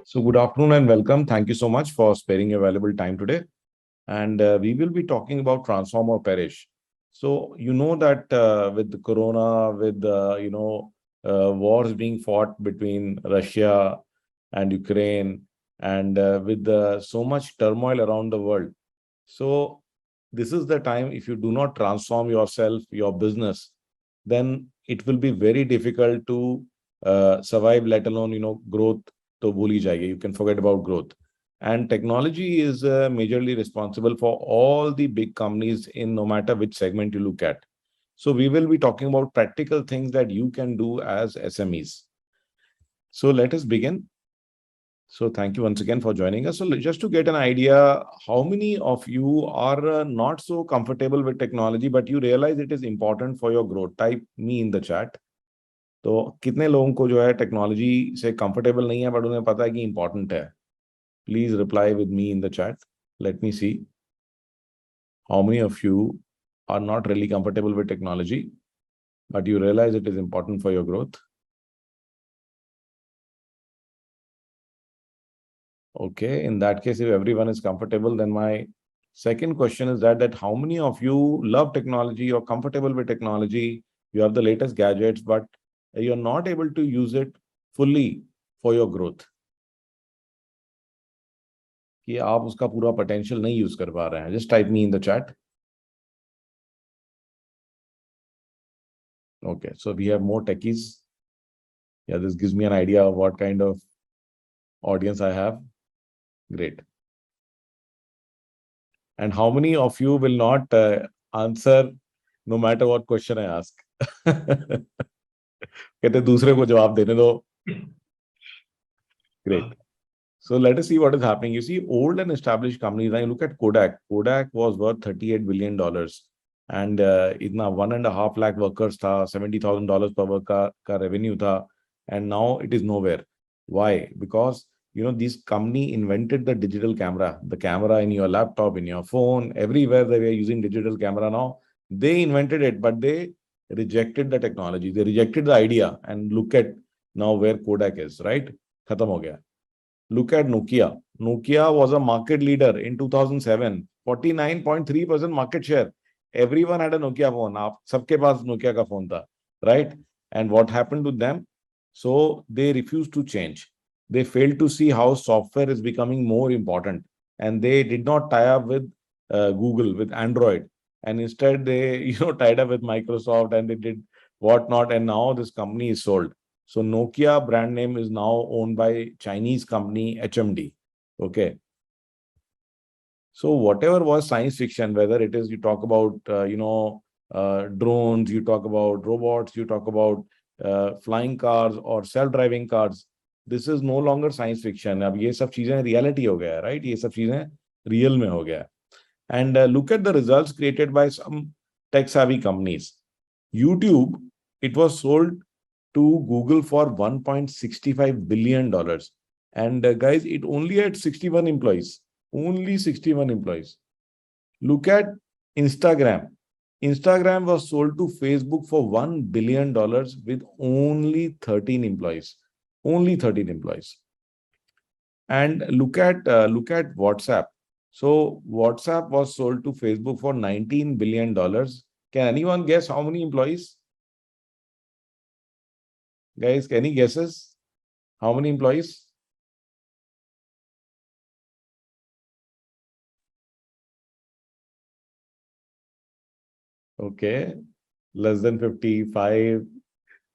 So good afternoon and welcome. Thank you so much for sparing your valuable time today. And we will be talking about transform or perish. So you know that with the corona, with wars being fought between Russia and Ukraine, and with so much turmoil around the world. So this is the time, if you do not transform yourself, your business, then it will be very difficult to survive, let alone, growth. To bhul hi jayegi. You can forget about growth. And technology is majorly responsible for all the big companies in no matter which segment you look at. So we will be talking about practical things that you can do as SMEs. So let us begin. So thank you once again for joining us. So just to get an idea, how many of you are not so comfortable with technology, but you realize it is important for your growth? Type me in the chat. तो कितने लोगों को जो है technology से comfortable नहीं है but उन्हें पता है कि इंपॉर्टेंट है? Please reply with me in the chat. Let me see how many of you are not really comfortable with technology, but you realize it is important for your growth. Okay, in that case, if everyone is comfortable, then my second question is that how many of you love technology or comfortable with technology? You have the latest gadgets, but you're not able to use it fully for your growth. कि आप उसका पूरा potential नहीं use कर पा रहे हैं. Just type me in the chat. Okay, so we have more techies. Yeah, this gives me an idea of what kind of audience I have. Great. And how many of you will not answer no matter what question I ask? कहते दूसरे को जवाब देने दो. Great. So let us see what is happening. You see, old and established companies. Now you look at Kodak. Kodak was worth $38 billion. And itna 1.5 lakh workers tha, $70,000 per worker ka revenue tha, and now it is nowhere. Why? Because this company invented the digital camera, the camera in your laptop, in your phone, everywhere they were using digital camera now. They invented it, but they rejected the technology. They rejected the idea, and look at now where Kodak is, right? Khatam ho gaya. Look at Nokia. Nokia was a market leader in 2007, 49.3% market share. Everyone had a Nokia phone. Aap sabke paas Nokia ka phone tha, right? And what happened to them? So they refused to change. They failed to see how software is becoming more important, and they did not tie up with Google, with Android, and instead they tied up with Microsoft, and they did whatnot, and now this company is sold. So Nokia brand name is now owned by Chinese company HMD. Okay. So whatever was science fiction, whether it is you talk about drones, you talk about robots, you talk about flying cars or self-driving cars, this is no longer science fiction. अब ये सब चीजें reality हो गया है, right? ये सब चीजें real में हो गया है. And look at the results created by some tech-savvy companies. YouTube, it was sold to Google for $1.65 billion. And guys, it only had 61 employees. Only 61 employees. Look at Instagram. Instagram was sold to Facebook for $1 billion with only 13 employees. Only 13 employees. And look at WhatsApp. So WhatsApp was sold to Facebook for $19 billion. Can anyone guess how many employees? Guys, any guesses? How many employees? Okay, less than 55.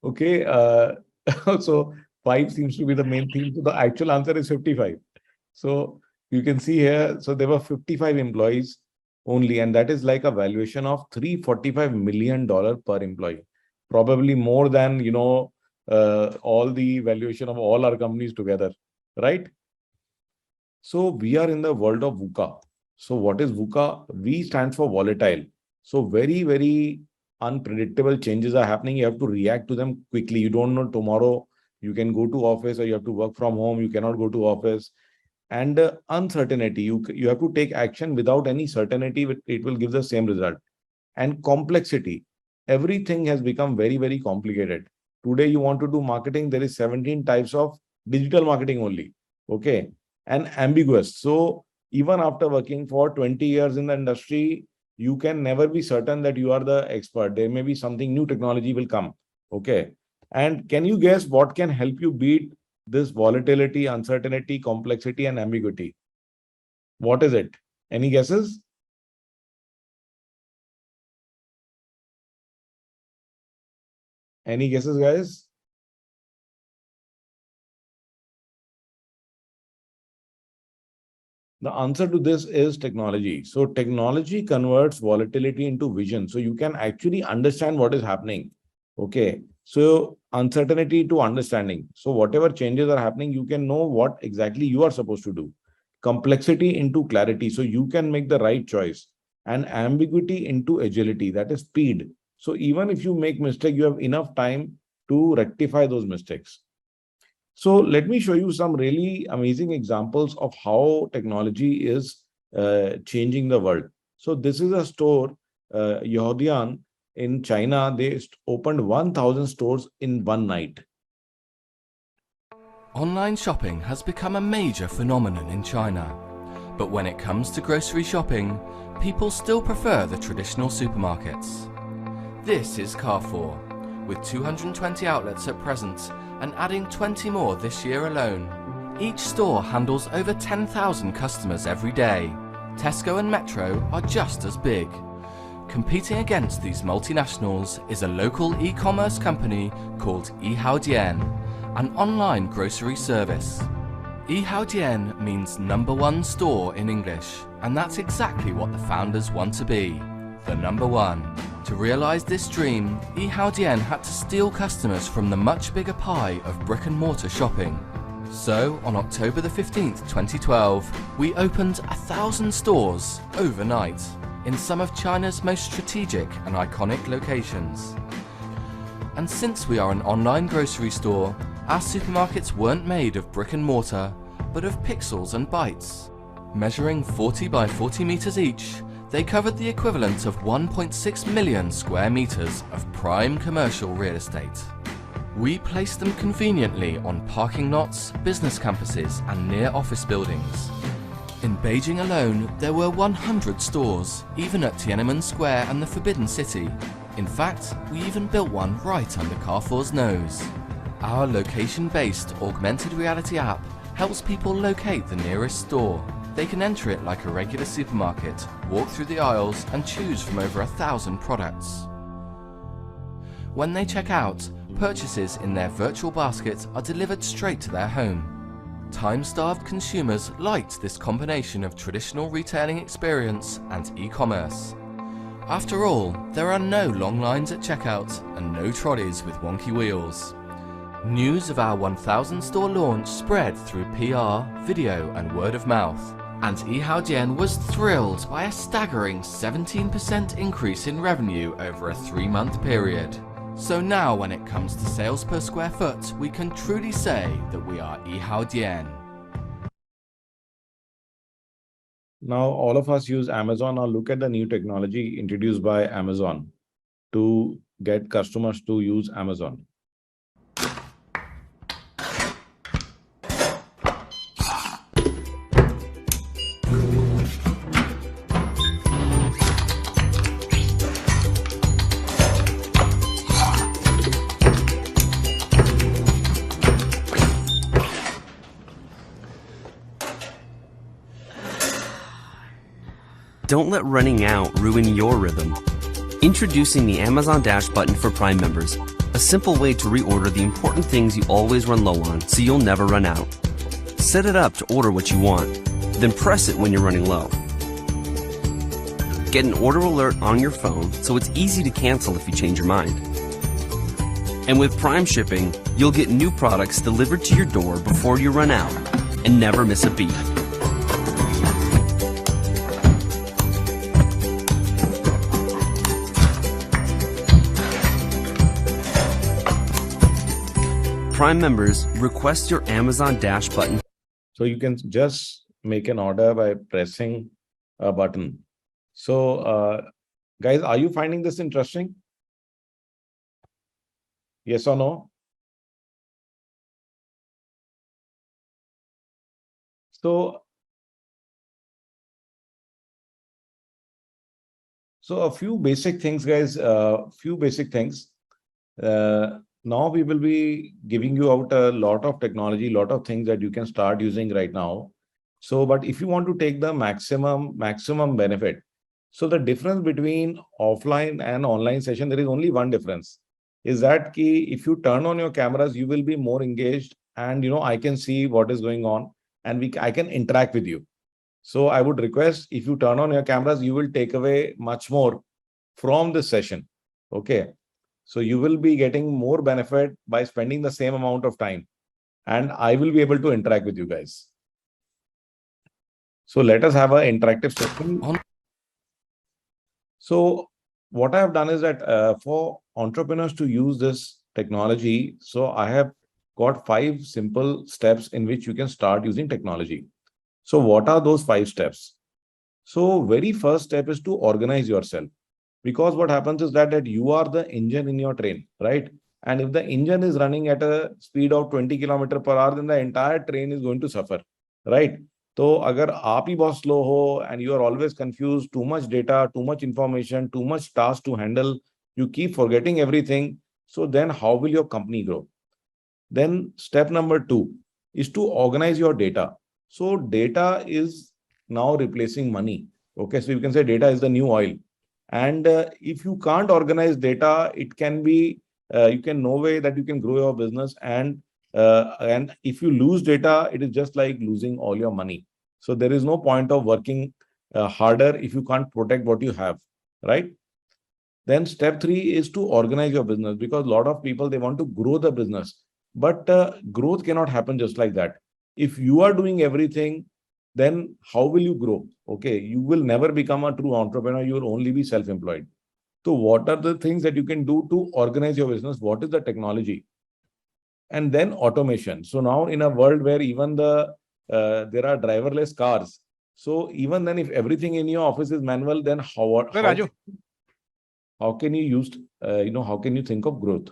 Okay, so 5 seems to be the main theme. So the actual answer is 55. So you can see here, so there were 55 employees only, and that is like a valuation of $345 million per employee. Probably more than, all the valuation of all our companies together, right? So we are in the world of VUCA. So what is VUCA? V stands for volatile. So very, very unpredictable changes are happening. You have to react to them quickly. You don't know tomorrow you can go to office or you have to work from home. You cannot go to office. And uncertainty, you have to take action without any certainty. It will give the same result. And complexity. Everything has become very, very complicated. Today, you want to do marketing. There is 17 types of digital marketing only. Okay, and ambiguous. So even after working for 20 years in the industry, you can never be certain that you are the expert. There may be something new technology will come. Okay. And can you guess what can help you beat this volatility, uncertainty, complexity, and ambiguity? What is it? Any guesses? Any guesses, guys? The answer to this is technology. So technology converts volatility into vision. So you can actually understand what is happening. Okay. So uncertainty to understanding. So whatever changes are happening, you can know what exactly you are supposed to do. Complexity into clarity. So you can make the right choice. And ambiguity into agility. That is speed. So even if you make mistake, you have enough time to rectify those mistakes. So let me show you some really amazing examples of how technology is changing the world. So this is a store, Yehodian in China. They opened 1,000 stores in one night. Online shopping has become a major phenomenon in China. But when it comes to grocery shopping, people still prefer the traditional supermarkets. This is Carrefour, with 220 outlets at present and adding 20 more this year alone. Each store handles over 10,000 customers every day. Tesco and Metro are just as big. Competing against these multinationals is a local e-commerce company called Yihaodian, an online grocery service. Yihaodian means number one store in English, and that's exactly what the founders want to be, the number one. To realize this dream, Yihaodian had to steal customers from the much bigger pie of brick and mortar shopping. So, on October the 15th, 2012, we opened 1,000 stores overnight in some of China's most strategic and iconic locations. And since we are an online grocery store, our supermarkets weren't made of brick and mortar, but of pixels and bytes. Measuring 40 by 40 meters each, they covered the equivalent of 1.6 million square meters of prime commercial real estate. We placed them conveniently on parking lots, business campuses, and near office buildings. In Beijing alone, there were 100 stores, even at Tiananmen Square and the Forbidden City. In fact, we even built one right under Carrefour's nose. Our location-based augmented reality app helps people locate the nearest store. They can enter it like a regular supermarket, walk through the aisles, and choose from over 1,000 products. When they check out, purchases in their virtual basket are delivered straight to their home. Time-starved consumers liked this combination of traditional retailing experience and e-commerce. After all, there are no long lines at checkout and no trolleys with wonky wheels. News of our 1,000 store launch spread through PR, video, and word of mouth. And Yihaodian was thrilled by a staggering 17% increase in revenue over a 3-month period. So now when it comes to sales per square foot, we can truly say that we are Yihaodian. Now, all of us use Amazon. Now look at the new technology introduced by Amazon to get customers to use Amazon. Don't let running out ruin your rhythm. Introducing the Amazon Dash button for Prime members, a simple way to reorder the important things you always run low on so you'll never run out. Set it up to order what you want, then press it when you're running low. Get an order alert on your phone so it's easy to cancel if you change your mind. And with Prime shipping, you'll get new products delivered to your door before you run out and never miss a beat. Prime members, request your Amazon Dash button. So you can just make an order by pressing a button. So guys, are you finding this interesting? Yes or no? So a few basic things, guys, few basic things. Now we will be giving you out a lot of technology, lot of things that you can start using right now. So, but if you want to take the maximum benefit, so the difference between offline and online session, there is only one difference, is that if you turn on your cameras, you will be more engaged, and I can see what is going on, and I can interact with you. So I would request, if you turn on your cameras, you will take away much more from this session. Okay. So you will be getting more benefit by spending the same amount of time, and I will be able to interact with you guys. So let us have an interactive session. So what I have done is that for entrepreneurs to use this technology, so I have got 5 simple steps in which you can start using technology. So what are those 5 steps? So very first step is to organize yourself, because what happens is that you are the engine in your train, right? And if the engine is running at a speed of 20 km per hour, then the entire train is going to suffer, right? So agar aap hi bahut slow ho and you are always confused, too much data, too much information, too much task to handle, you keep forgetting everything, so then how will your company grow? Then step number 2 is to organize your data. So data is now replacing money. Okay, so you can say data is the new oil. And if you can't organize data, it can be, you can no way that you can grow your business. And if you lose data, it is just like losing all your money. So there is no point of working harder if you can't protect what you have, right? Then step 3 is to organize your business, because a lot of people, they want to grow the business, but growth cannot happen just like that. If you are doing everything, then how will you grow? Okay, you will never become a true entrepreneur. You will only be self-employed. So what are the things that you can do to organize your business? What is the technology? And then automation. So now in a world where even there are driverless cars, so even then, if everything in your office is manual, then how can you use, how can you think of growth?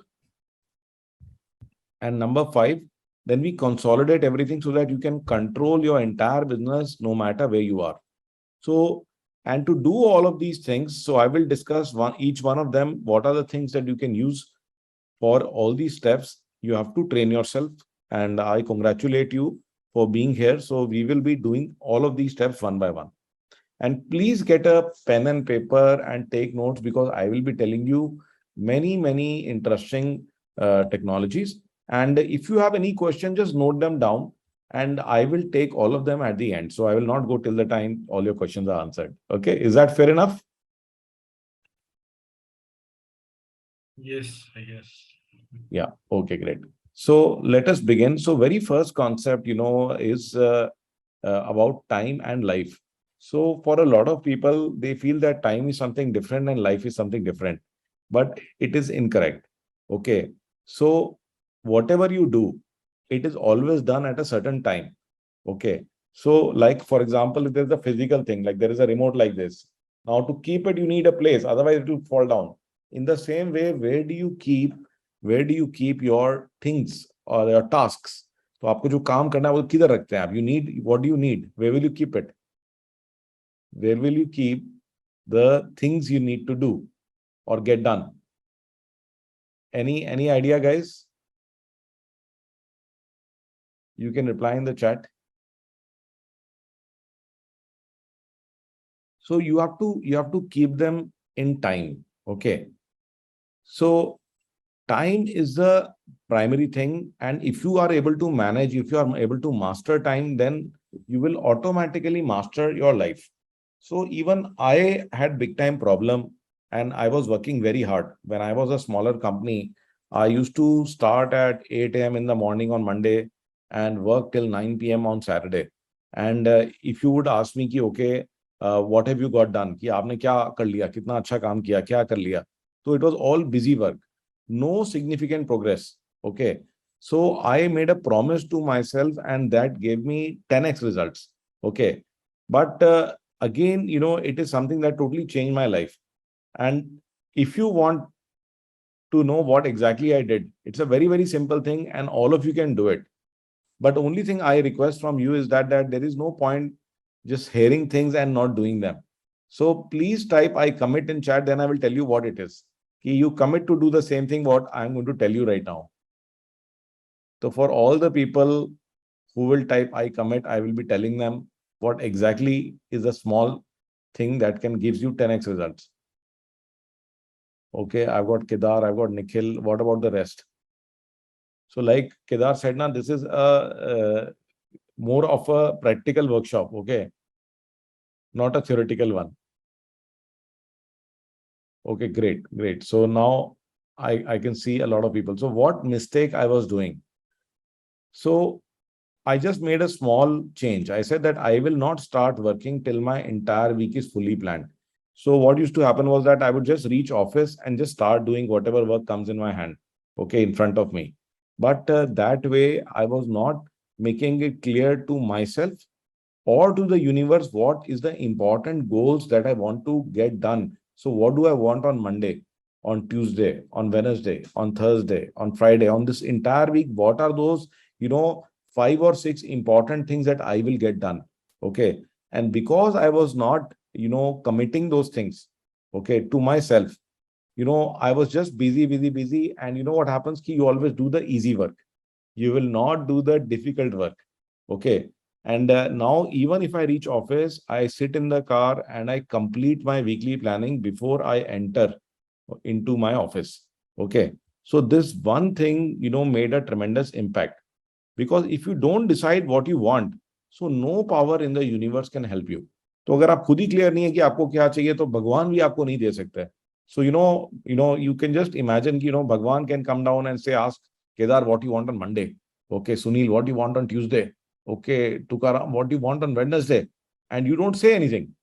And number 5, then we consolidate everything so that you can control your entire business no matter where you are. So, and to do all of these things, so I will discuss each one of them. What are the things that you can use for all these steps? You have to train yourself, and I congratulate you for being here. So we will be doing all of these steps one by one. And please get a pen and paper and take notes, because I will be telling you many interesting technologies. And if you have any question, just note them down, and I will take all of them at the end. So I will not go till the time all your questions are answered. Okay, is that fair enough? Yes, I guess. Yeah, okay, great. So let us begin. So very first concept, is about time and life. So for a lot of people, they feel that time is something different and life is something different, but it is incorrect. Okay. So whatever you do, it is always done at a certain time. Okay. So like, for example, if there's a physical thing, like there is a remote like this. Now to keep it, you need a place, otherwise it will fall down. In the same way, where do you keep your things or your tasks? तो आपको जो काम करना है वो किधर रखते हैं आप? You need, what do you need? Where will you keep it? Where will you keep the things you need to do or get done? Any idea, guys? You can reply in the chat. So you have to keep them in time. Okay. So time is the primary thing. And if you are able to manage, if you are able to master time, then you will automatically master your life. So even I had big time problem, and I was working very hard. When I was a smaller company, I used to start at 8 a.m. in the morning on Monday and work till 9 p.m. on Saturday. And if you would ask me, okay, what have you got done? कि आपने क्या कर लिया? कितना अच्छा काम किया? क्या कर लिया? So it was all busy work. No significant progress. Okay. So I made a promise to myself, and that gave me 10x results. Okay. But again, it is something that totally changed my life. And if you want to know what exactly I did, it's a very simple thing, and all of you can do it. But only thing I request from you is that there is no point just hearing things and not doing them. So please type I commit in chat, then I will tell you what it is. You commit to do the same thing what I'm going to tell you right now. So for all the people who will type I commit, I will be telling them what exactly is a small thing that can gives you 10x results. Okay, I've got Kedar, I've got Nikhil. What about the rest? So like Kedar said, now this is a more of a practical workshop, okay? Not a theoretical one. Okay, great. So now I can see a lot of people. So what mistake I was doing? So I just made a small change. I said that I will not start working till my entire week is fully planned. So what used to happen was that I would just reach office and just start doing whatever work comes in my hand, okay, in front of me. But that way, I was not making it clear to myself or to the universe what is the important goals that I want to get done. So what do I want on Monday, on Tuesday, on Wednesday, on Thursday, on Friday, on this entire week? What are those, 5 or 6 important things that I will get done? Okay. And because I was not, committing those things, okay, to myself, I was just busy. And you know what happens? You always do the easy work. You will not do the difficult work. Okay. And now, even if I reach office, I sit in the car and I complete my weekly planning before I enter into my office. Okay. So this one thing, made a tremendous impact. Because if you don't decide what you want, so no power in the universe can help you. तो अगर आप खुद ही clear नहीं है कि आपको क्या चाहिए, तो भगवान भी आपको नहीं दे सकते. So you can just imagine, Bhagwan can come down and say, ask Kedar what you want on Monday. Okay, Sunil, what you want on Tuesday? Okay, Tukaram, what you want on Wednesday? And you don't say anything.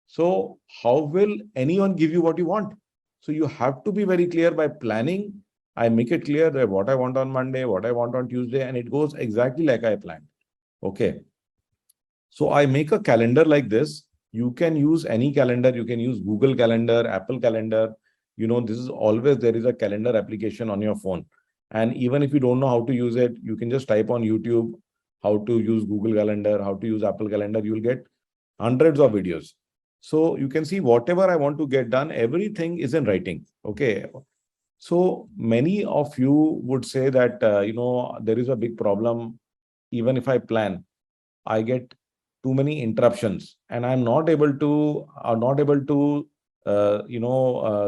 So how will anyone give you what you want? So you have to be very clear by planning. I make it clear that what I want on Monday, what I want on Tuesday, and it goes exactly like I planned. Okay. So I make a calendar like this. You can use any calendar. You can use Google Calendar, Apple Calendar. This is always there is a calendar application on your phone. And even if you don't know how to use it, you can just type on YouTube how to use Google Calendar, how to use Apple Calendar. You will get hundreds of videos. So you can see whatever I want to get done, everything is in writing. Okay. So many of you would say that, there is a big problem. Even if I plan, I get too many interruptions and I'm not able to,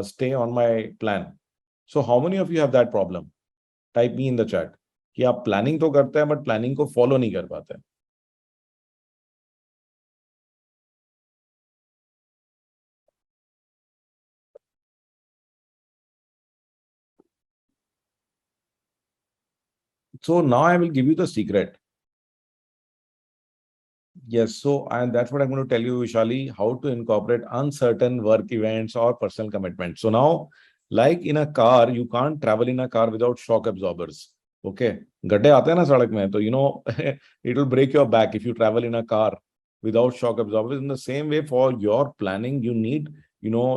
stay on my plan. So how many of you have that problem? Type me in the chat. कि आप planning तो करते हैं, but planning को follow नहीं कर पाते. So now I will give you the secret. Yes, so and that's what I'm going to tell you, Vishali, how to incorporate uncertain work events or personal commitments. So now, like in a car, you can't travel in a car without shock absorbers. Okay. गड्ढे आते हैं ना सड़क में, तो it will break your back if you travel in a car without shock absorbers. In the same way, for your planning, you need,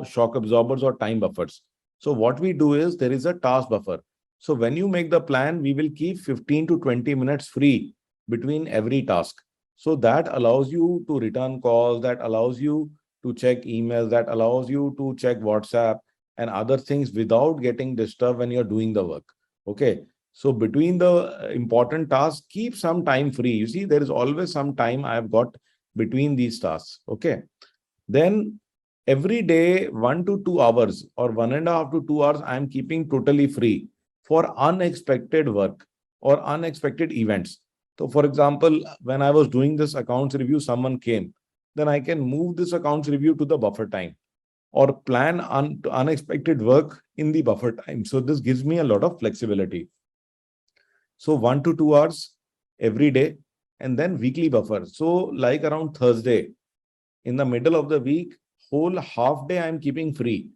shock absorbers or time buffers. So what we do is there is a task buffer. So when you make the plan, we will keep 15 to 20 minutes free between every task. So that allows you to return calls, that allows you to check emails, that allows you to check WhatsApp and other things without getting disturbed when you're doing the work. Okay. So between the important tasks, keep some time free. You see, there is always some time I've got between these tasks. Okay. Then every day, 1 to 2 hours or 1.5 to 2 hours, I'm keeping totally free for unexpected work or unexpected events. So for example, when I was doing this accounts review, someone came, then I can move this accounts review to the buffer time or plan unexpected work in the buffer time. So this gives me a lot of flexibility. So 1 to 2 hours every day and then weekly buffer. So like around Thursday, in the middle of the week, whole half day I'm keeping free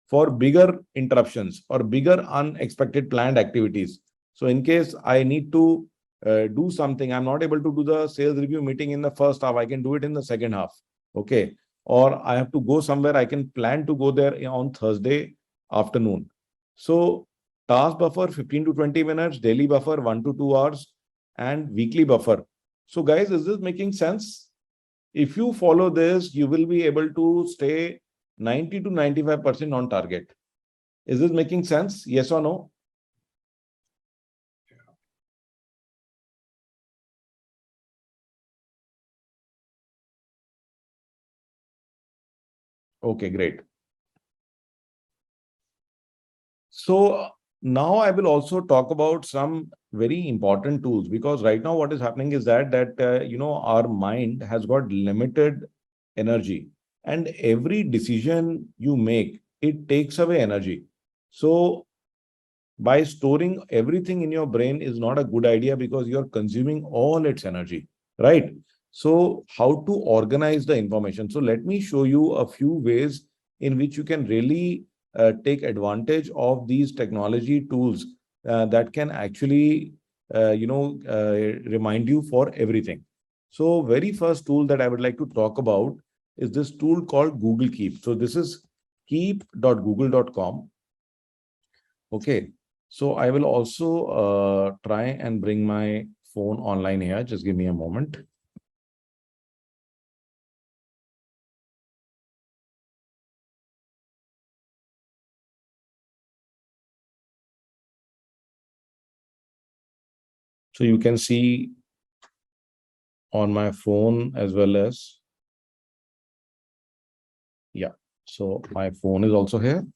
for bigger interruptions or bigger unexpected planned activities. So in case I need to do something, I'm not able to do the sales review meeting in the first half, I can do it in the second half. Okay. Or I have to go somewhere, I can plan to go there on Thursday afternoon. So task buffer 15 to 20 minutes, daily buffer 1 to 2 hours, and weekly buffer. So guys, is this making sense? If you follow this, you will be able to stay 90 to 95% on target. Is this making sense? Yes or no? Okay, great. So now I will also talk about some very important tools, because right now what is happening is that our mind has got limited energy, and every decision you make, it takes away energy. So by storing everything in your brain is not a good idea, because you're consuming all its energy, right? So how to organize the information? So let me show you a few ways in which you can really take advantage of these technology tools that can actually remind you for everything. So very first tool that I would like to talk about is this tool called Google Keep. So this is keep.google.com. Okay, so I will also try and bring my phone online here. Just give me a moment. So you can see on my phone as well as, yeah. So my phone is also here.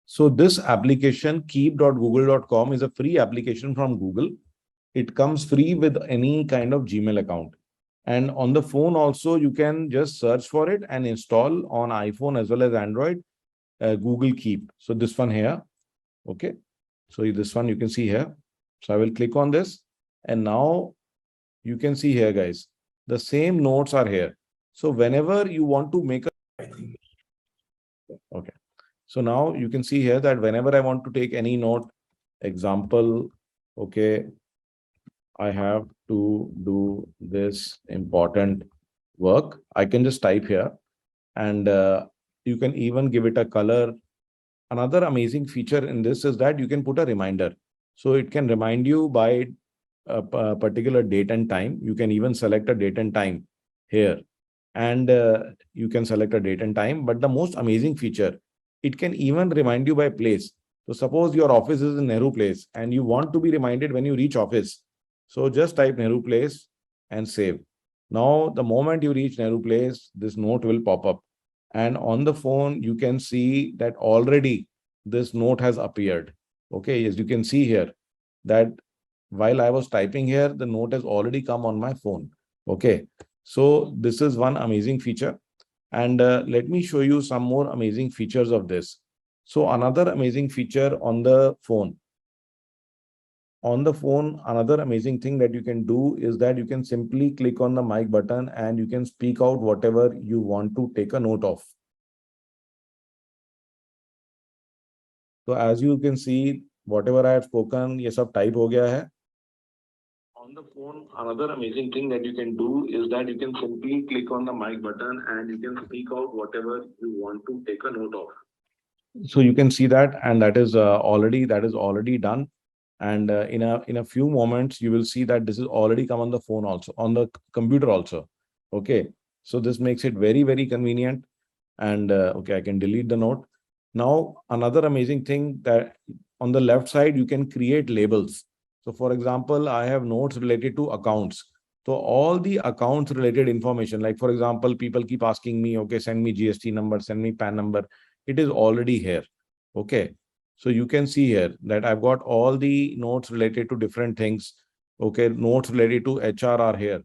So this application keep.google.com is a free application from Google. It comes free with any kind of Gmail account. And on the phone also, you can just search for it and install on iPhone as well as Android, Google Keep. So this one here, okay. So this one you can see here. So I will click on this, and now you can see here, guys, the same notes are here. So whenever you want to make a, okay. So now you can see here that whenever I want to take any note, example, okay, I have to do this important work, I can just type here, and you can even give it a color. Another amazing feature in this is that you can put a reminder. So it can remind you by a particular date and time. You can even select a date and time here, and you can select a date and time. But the most amazing feature, it can even remind you by place. So suppose your office is in Nehru Place and you want to be reminded when you reach office. So just type Nehru Place and save. Now, the moment you reach Nehru Place, this note will pop up. And on the phone, you can see that already this note has appeared. Okay, as you can see here, that while I was typing here, the note has already come on my phone. Okay, so this is one amazing feature. And let me show you some more amazing features of this. So another amazing feature on the phone. On the phone, another amazing thing that you can do is that you can simply click on the mic button and you can speak out whatever you want to take a note of. So as you can see, whatever I have spoken, ये सब type हो गया है. On the phone, another amazing thing that you can do is that you can simply click on the mic button and you can speak out whatever you want to take a note of. So you can see that, and that is already done. And in a few moments, you will see that this is already come on the phone also, on the computer also. Okay, so this makes it very, very convenient. And okay, I can delete the note. Now, another amazing thing, that on the left side, you can create labels. So for example, I have notes related to accounts. So all the accounts related information, like for example, people keep asking me, okay, send me GST number, send me PAN number. It is already here. Okay. So you can see here that I've got all the notes related to different things. Okay. Notes related to HR are here.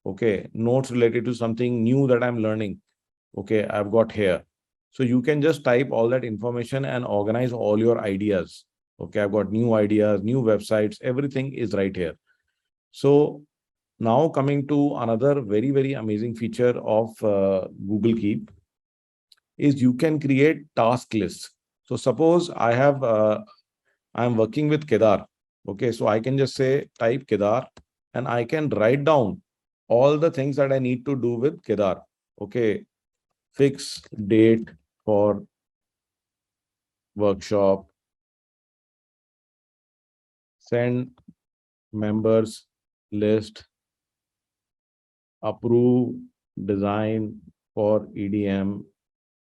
Okay. Notes related to something new that I'm learning. Okay. I've got here. So you can just type all that information and organize all your ideas. Okay. I've got new ideas, new websites, everything is right here. So now coming to another very, very amazing feature of Google Keep is you can create task lists. So suppose I'm working with Kedar. Okay, so I can just say type Kedar and I can write down all the things that I need to do with Kedar. Okay, fix date for workshop. send members list, approve design for EDM,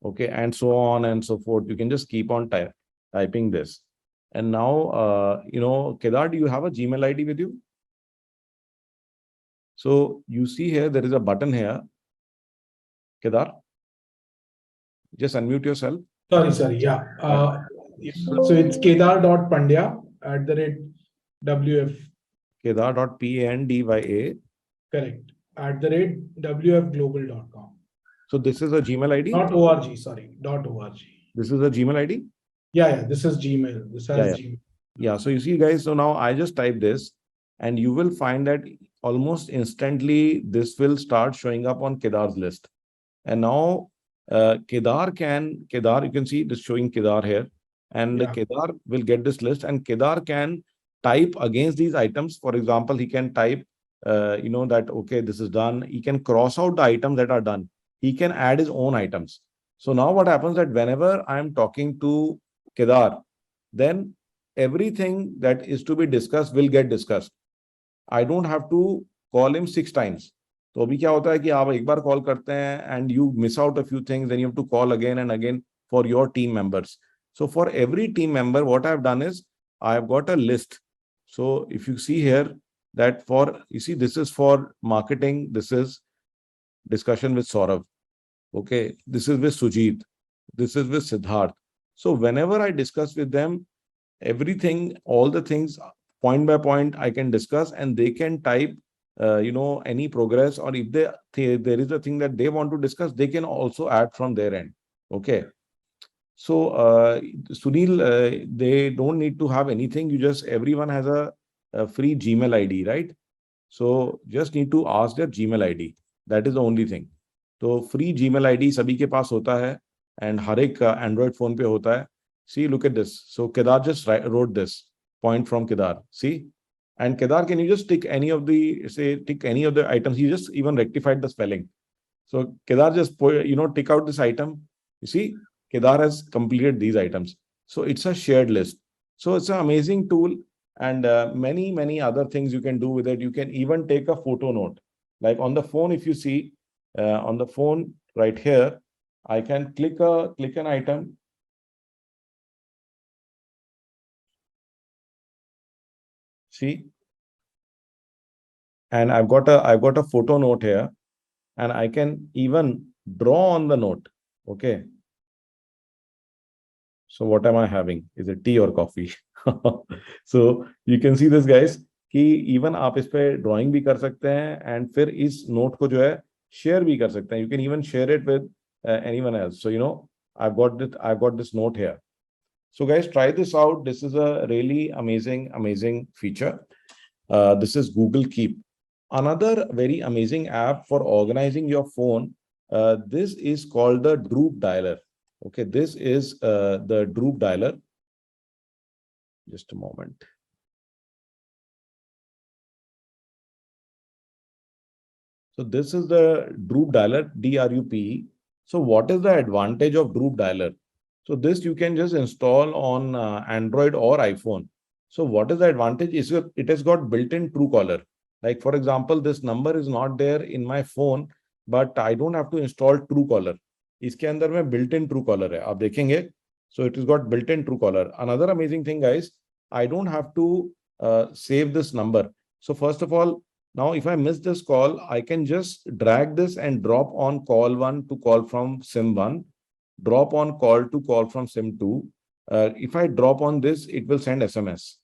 okay, and so on and so forth. You can just keep on typing this. And now, Kedar, do you have a Gmail ID with you? So you see here, there is a button here. Kedar, just unmute yourself. Sorry. Yeah. So it's kedar.pandya@wf. Kedar.pandya. Correct. @wfglobal.com. So this is a Gmail ID? .org, sorry. .org. This is a Gmail ID? Yeah. This is Gmail. This has Gmail. Yeah. So you see, guys, so now I just type this and you will find that almost instantly this will start showing up on Kedar's list. And now Kedar, you can see this showing Kedar here. And Kedar will get this list and Kedar can type against these items. For example, he can type, that, okay, this is done. He can cross out the items that are done. He can add his own items. So now what happens that whenever I'm talking to Kedar, then everything that is to be discussed will get discussed. I don't have to call him 6 times. तो अभी क्या होता है कि आप एक बार call करते हैं and you miss out a few things, then you have to call again and again for your team members. So for every team member, what I've done is I've got a list. So if you see here that this is for marketing, this is discussion with Saurav. Okay, this is with Sujit, this is with Siddharth. So whenever I discuss with them, everything, all the things point by point I can discuss and they can type any progress, or if there is a thing that they want to discuss, they can also add from their end. Okay. So Sunil, they don't need to have anything. Everyone has a free Gmail ID, right? So just need to ask their Gmail ID. That is the only thing. So free Gmail ID सभी के पास होता है and हर एक Android phone पे होता है. See, look at this. So Kedar just wrote this point from Kedar. See, and Kedar, can you just tick any of the items? He just even rectified the spelling. So Kedar just tick out this item. You see, Kedar has completed these items. So it's a shared list. So it's an amazing tool, and many other things you can do with it. You can even take a photo note. Like on the phone, if you see on the phone right here, I can click an item. See, and I've got a photo note here, and I can even draw on the note. Okay. So what am I having? Is it tea or coffee? So you can see this, guys, कि even आप इस पे drawing भी कर सकते हैं and फिर इस note को जो है share भी कर सकते हैं. You can even share it with anyone else. So I've got this note here. So guys, try this out. This is a really amazing feature. This is Google Keep. Another very amazing app for organizing your phone. This is called the Droop Dialer. Okay, this is the Droop Dialer. Just a moment. So this is the Droop Dialer, DRUPE. So what is the advantage of Droop Dialer? So this you can just install on Android or iPhone. So what is the advantage? It has got built-in Truecaller. Like for example, this number is not there in my phone, but I don't have to install Truecaller. इसके अंदर में built-in Truecaller है. आप देखेंगे. So it has got built-in Truecaller. Another amazing thing, guys, I don't have to save this number. So first of all, now if I miss this call, I can just drag this and drop on call 1 to call from SIM 1, drop on call to call from SIM 2. If I drop on this, it will send SMS.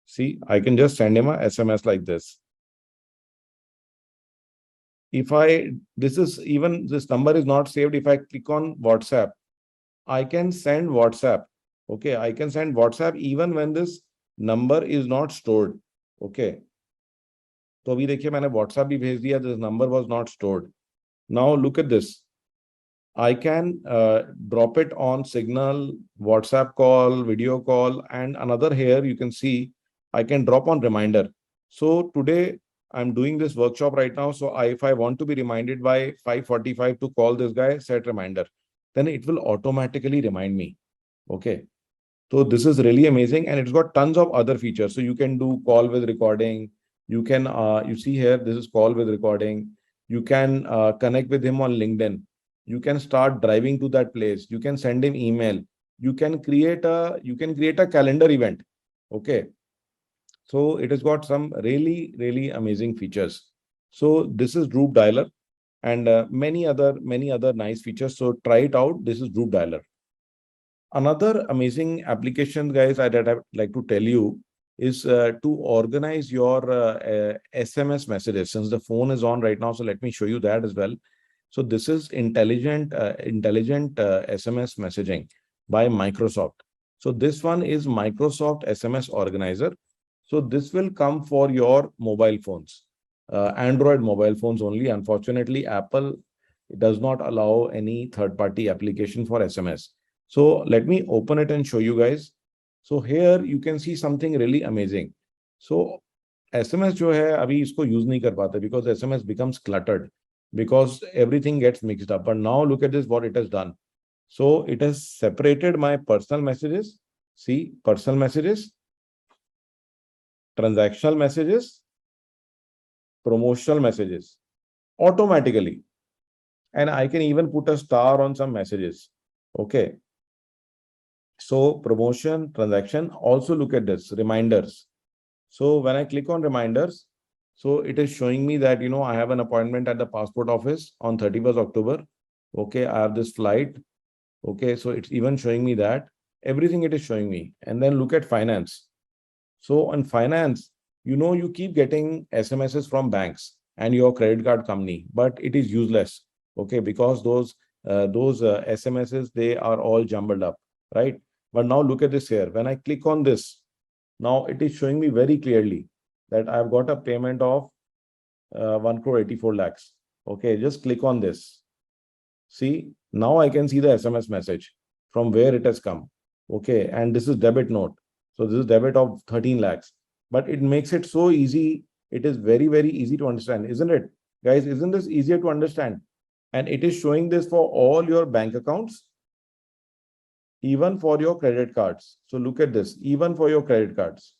See, I can just send him a SMS like this. If this number is not saved, if I click on WhatsApp, I can send WhatsApp. Okay, I can send WhatsApp even when this number is not stored. Okay. तो अभी देखिए मैंने WhatsApp भी भेज दिया. This number was not stored. Now look at this. I can drop it on Signal, WhatsApp call, video call, and another here you can see I can drop on reminder. So today I'm doing this workshop right now. So if I want to be reminded by 5:45 to call this guy, set reminder, then it will automatically remind me. Okay. So this is really amazing, and it's got tons of other features. So you can do call with recording. You can, you see here, this is call with recording. You can connect with him on LinkedIn. You can start driving to that place. You can send him email. You can create a calendar event. Okay. So it has got some really, really amazing features. So this is Droop Dialer, and many other nice features. So try it out. This is Droop Dialer. Another amazing application, guys, that I'd like to tell you is to organize your SMS messages. Since the phone is on right now, so let me show you that as well. So this is intelligent SMS messaging by Microsoft. So this one is Microsoft SMS Organizer. So this will come for your mobile phones, Android mobile phones only. Unfortunately, Apple does not allow any third-party application for SMS. So let me open it and show you guys. So here you can see something really amazing. So SMS जो है अभी इसको use नहीं कर पाते because SMS becomes cluttered because everything gets mixed up. But now look at this, what it has done. So it has separated my personal messages. See, personal messages, transactional messages, promotional messages automatically. And I can even put a star on some messages. Okay. So promotion, transaction, also look at this, reminders. So when I click on reminders, so it is showing me that, I have an appointment at the passport office on 31st October. Okay, I have this flight. Okay, so it's even showing me that. Everything it is showing me. And then look at finance. So on finance, you keep getting SMSs from banks and your credit card company, but it is useless. Okay, because those SMSs, they are all jumbled up, right? But now look at this here. When I click on this, now it is showing me very clearly that I've got a payment of 1 crore 84 lakhs. Okay, just click on this. See, now I can see the SMS message from where it has come. Okay, and this is debit note. So this is debit of 13 lakhs. But it makes it so easy. It is very, very easy to understand, isn't it? Guys, isn't this easier to understand? And it is showing this for all your bank accounts, even for your credit cards. So look at this, even for your credit cards.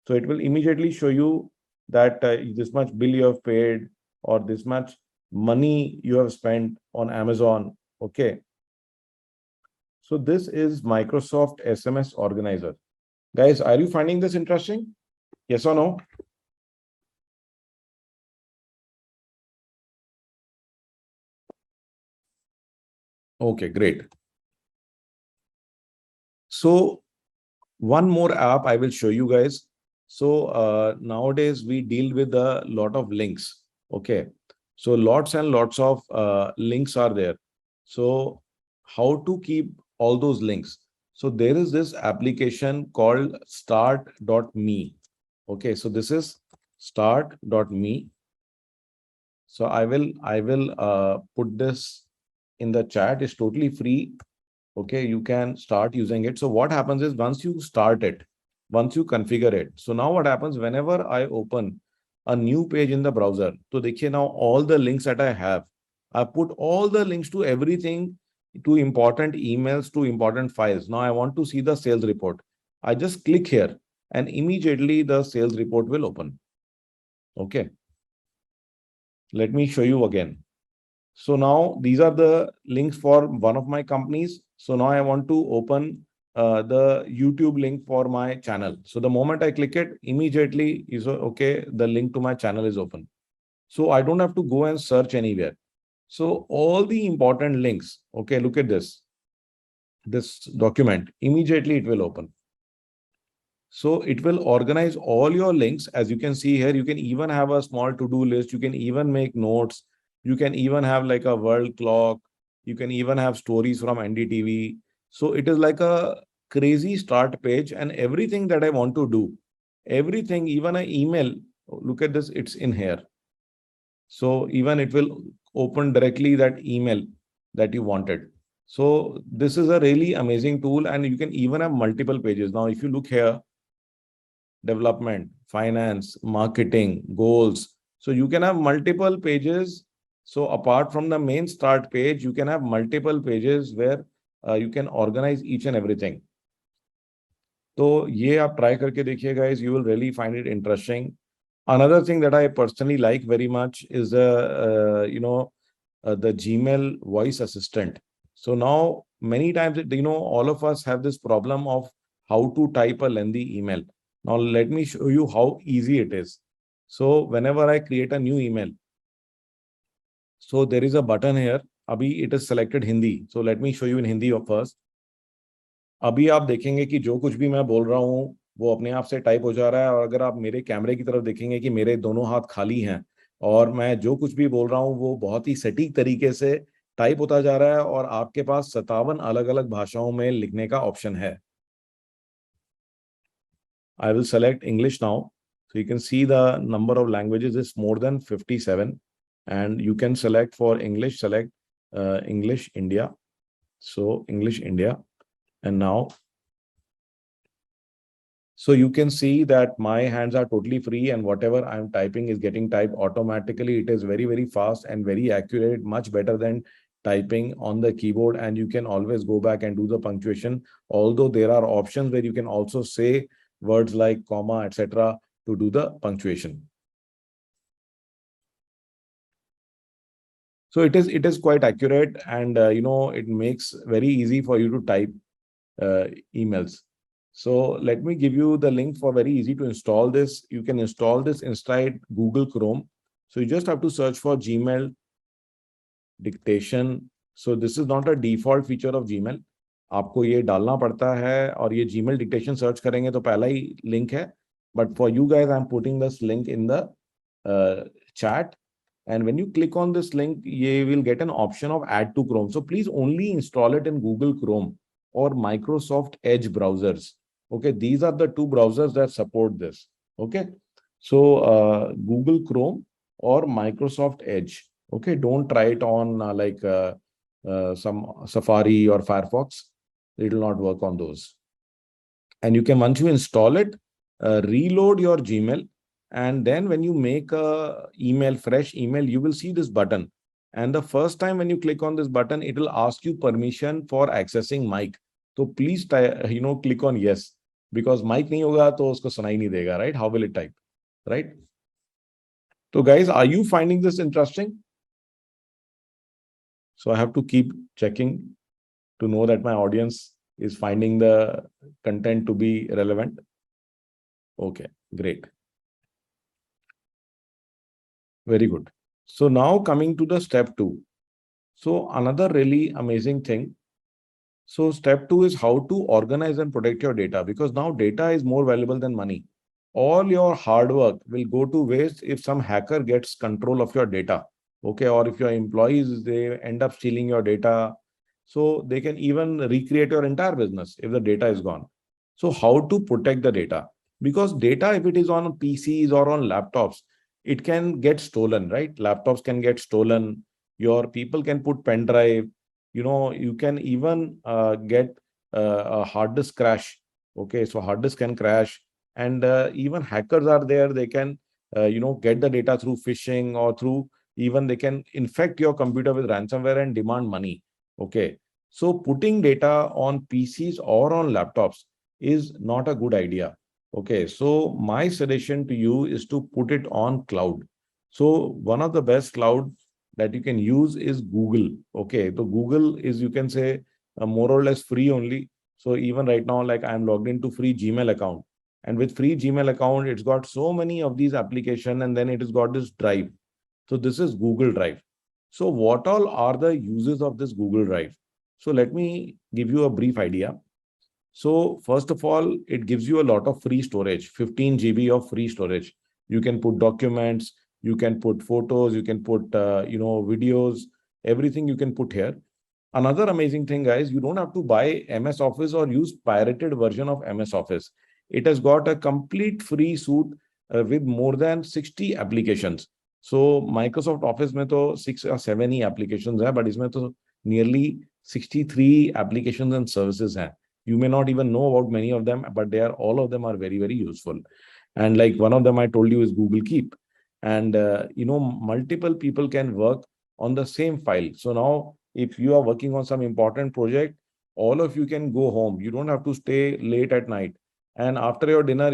So it will immediately show you that this much bill you have paid or this much money you have spent on Amazon. Okay. So this is Microsoft SMS Organizer. Guys, are you finding this interesting? Yes or no? Okay, great. So one more app I will show you guys. So nowadays we deal with a lot of links. Okay. So lots and lots of links are there. So how to keep all those links? So there is this application called start.me. Okay. So this is start.me. So I will put this in the chat. It's totally free. Okay, you can start using it. So what happens is once you start it, once you configure it, so now what happens whenever I open a new page in the browser, so देखिए now all the links that I have, I put all the links to everything, to important emails, to important files. Now I want to see the sales report. I just click here and immediately the sales report will open. Okay. Let me show you again. So now these are the links for one of my companies. So now I want to open the YouTube link for my channel. So the moment I click it, immediately is okay, the link to my channel is open. So I don't have to go and search anywhere. So all the important links, okay, look at this document, immediately it will open. So it will organize all your links. As you can see here, you can even have a small to-do list. You can even make notes. You can even have like a world clock. You can even have stories from NDTV. So it is like a crazy start page, and everything that I want to do, everything, even an email, look at this, it's in here. So even it will open directly that email that you wanted. So this is a really amazing tool, and you can even have multiple pages. Now, if you look here, development, finance, marketing, goals. So you can have multiple pages. So apart from the main start page, you can have multiple pages where you can organize each and everything. तो ये आप try करके देखिए guys, you will really find it interesting. Another thing that I personally like very much is the Gmail voice assistant. So now many times, all of us have this problem of how to type a lengthy email. Now let me show you how easy it is. So whenever I create a new email, so there is a button here. Abhi it is selected Hindi. So let me show you in Hindi first. अभी आप देखेंगे कि जो कुछ भी मैं बोल रहा हूँ वो अपने आप से टाइप हो जा रहा है, और अगर आप मेरे कैमरे की तरफ देखेंगे कि मेरे दोनों हाथ खाली हैं और मैं जो कुछ भी बोल रहा हूँ वो बहुत ही सटीक तरीके से टाइप होता जा रहा है, और आपके पास 57 अलग अलग भाषाओं में लिखने का ऑप्शन है. I will select English now. So you can see the number of languages is more than 57, and you can select for English, select English India. So English India. And now, so you can see that my hands are totally free, and whatever I'm typing is getting typed automatically. It is very, very fast and very accurate, much better than typing on the keyboard. And you can always go back and do the punctuation. Although there are options where you can also say words like comma, etc. to do the punctuation. So it is quite accurate, and it makes very easy for you to type emails. So let me give you the link for very easy to install this. You can install this inside Google Chrome. So you just have to search for Gmail dictation. So this is not a default feature of Gmail. आपको ये डालना पड़ता है, और ये Gmail dictation search करेंगे तो पहला ही link है. But for you guys, I'm putting this link in the chat. And when you click on this link, you will get an option of add to Chrome. So please only install it in Google Chrome or Microsoft Edge browsers. Okay, these are the two browsers that support this. Okay, so Google Chrome or Microsoft Edge. Okay, don't try it on some Safari or Firefox. It will not work on those. And you can, once you install it, reload your Gmail. And then when you make a fresh email, you will see this button. And the first time when you click on this button, it will ask you permission for accessing mic. So please, click on yes, because mic nahi hoga to usko sunai nahi dega, right? How will it type, right? So guys, are you finding this interesting? So I have to keep checking to know that my audience is finding the content to be relevant. Okay, great. Very good. So now coming to the step 2. So another really amazing thing. So step 2 is how to organize and protect your data, because now data is more valuable than money. All your hard work will go to waste if some hacker gets control of your data. Okay, or if your employees, they end up stealing your data. So they can even recreate your entire business if the data is gone. So how to protect the data? Because data, if it is on PCs or on laptops, it can get stolen, right? Laptops can get stolen. Your people can put pen drive. You can even get a hard disk crash. Okay, so hard disk can crash, and even hackers are there. They can, get the data through phishing, or through, even they can infect your computer with ransomware and demand money. Okay, so putting data on PCs or on laptops is not a good idea. Okay, so my suggestion to you is to put it on cloud. So one of the best cloud that you can use is Google. Okay, so Google is, you can say, more or less free only. So even right now, like I'm logged into free Gmail account, and with free Gmail account, it's got so many of these applications, and then it has got this drive. So this is Google Drive. So what all are the uses of this Google Drive? So let me give you a brief idea. So first of all, it gives you a lot of free storage, 15 GB of free storage. You can put documents, you can put photos, you can put, videos, everything you can put here. Another amazing thing, guys, you don't have to buy MS Office or use pirated version of MS Office. It has got a complete free suite with more than 60 applications. So Microsoft Office में तो 6 or 7 he applications है, but इसमें तो nearly 63 applications and services हैं. You may not even know about many of them, but all of them are very, very useful. And like one of them I told you is Google Keep. And, multiple people can work on the same file. So now if you are working on some important project, all of you can go home. You don't have to stay late at night. and after your dinner,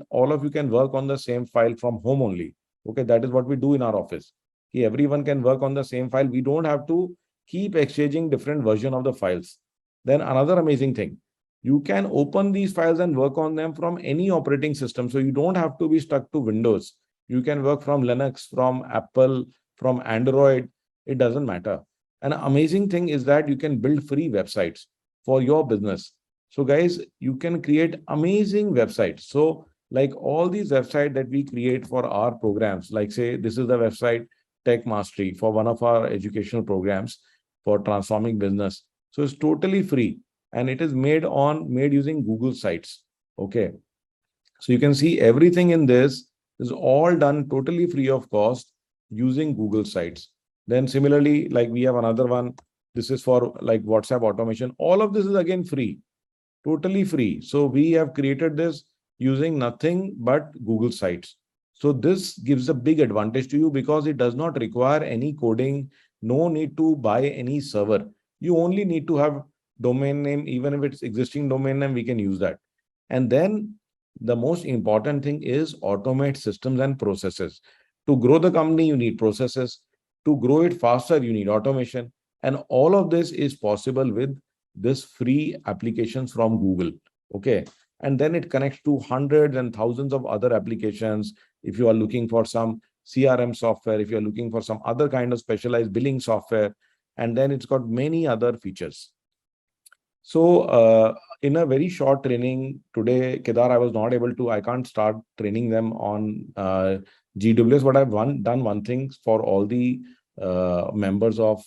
all of you can work on the same file from home only. Okay, that is what we do in our office. Everyone can work on the same file. We don't have to keep exchanging different version of the files. Then another amazing thing, you can open these files and work on them from any operating system. So you don't have to be stuck to Windows. You can work from Linux, from Apple, from Android. It doesn't matter. An amazing thing is that you can build free websites for your business. So guys, you can create amazing websites. So like all these websites that we create for our programs, like say, this is the website Tech Mastery for one of our educational programs for transforming business. So it's totally free and it is made using Google Sites. Okay. So you can see everything in this is all done totally free of cost using Google Sites. Then similarly, like we have another one. This is for like WhatsApp automation. All of this is again free, totally free. So we have created this using nothing but Google Sites. So this gives a big advantage to you because it does not require any coding, no need to buy any server. You only need to have domain name. Even if it's existing domain name, we can use that. And then the most important thing is automate systems and processes. To grow the company, you need processes. To grow it faster, you need automation. And all of this is possible with this free applications from Google. Okay. And then it connects to hundreds and thousands of other applications. If you are looking for some CRM software, if you're looking for some other kind of specialized billing software, and then it's got many other features. So in a very short training today, Kedar, I can't start training them on GWS, but I've done one thing for all the members of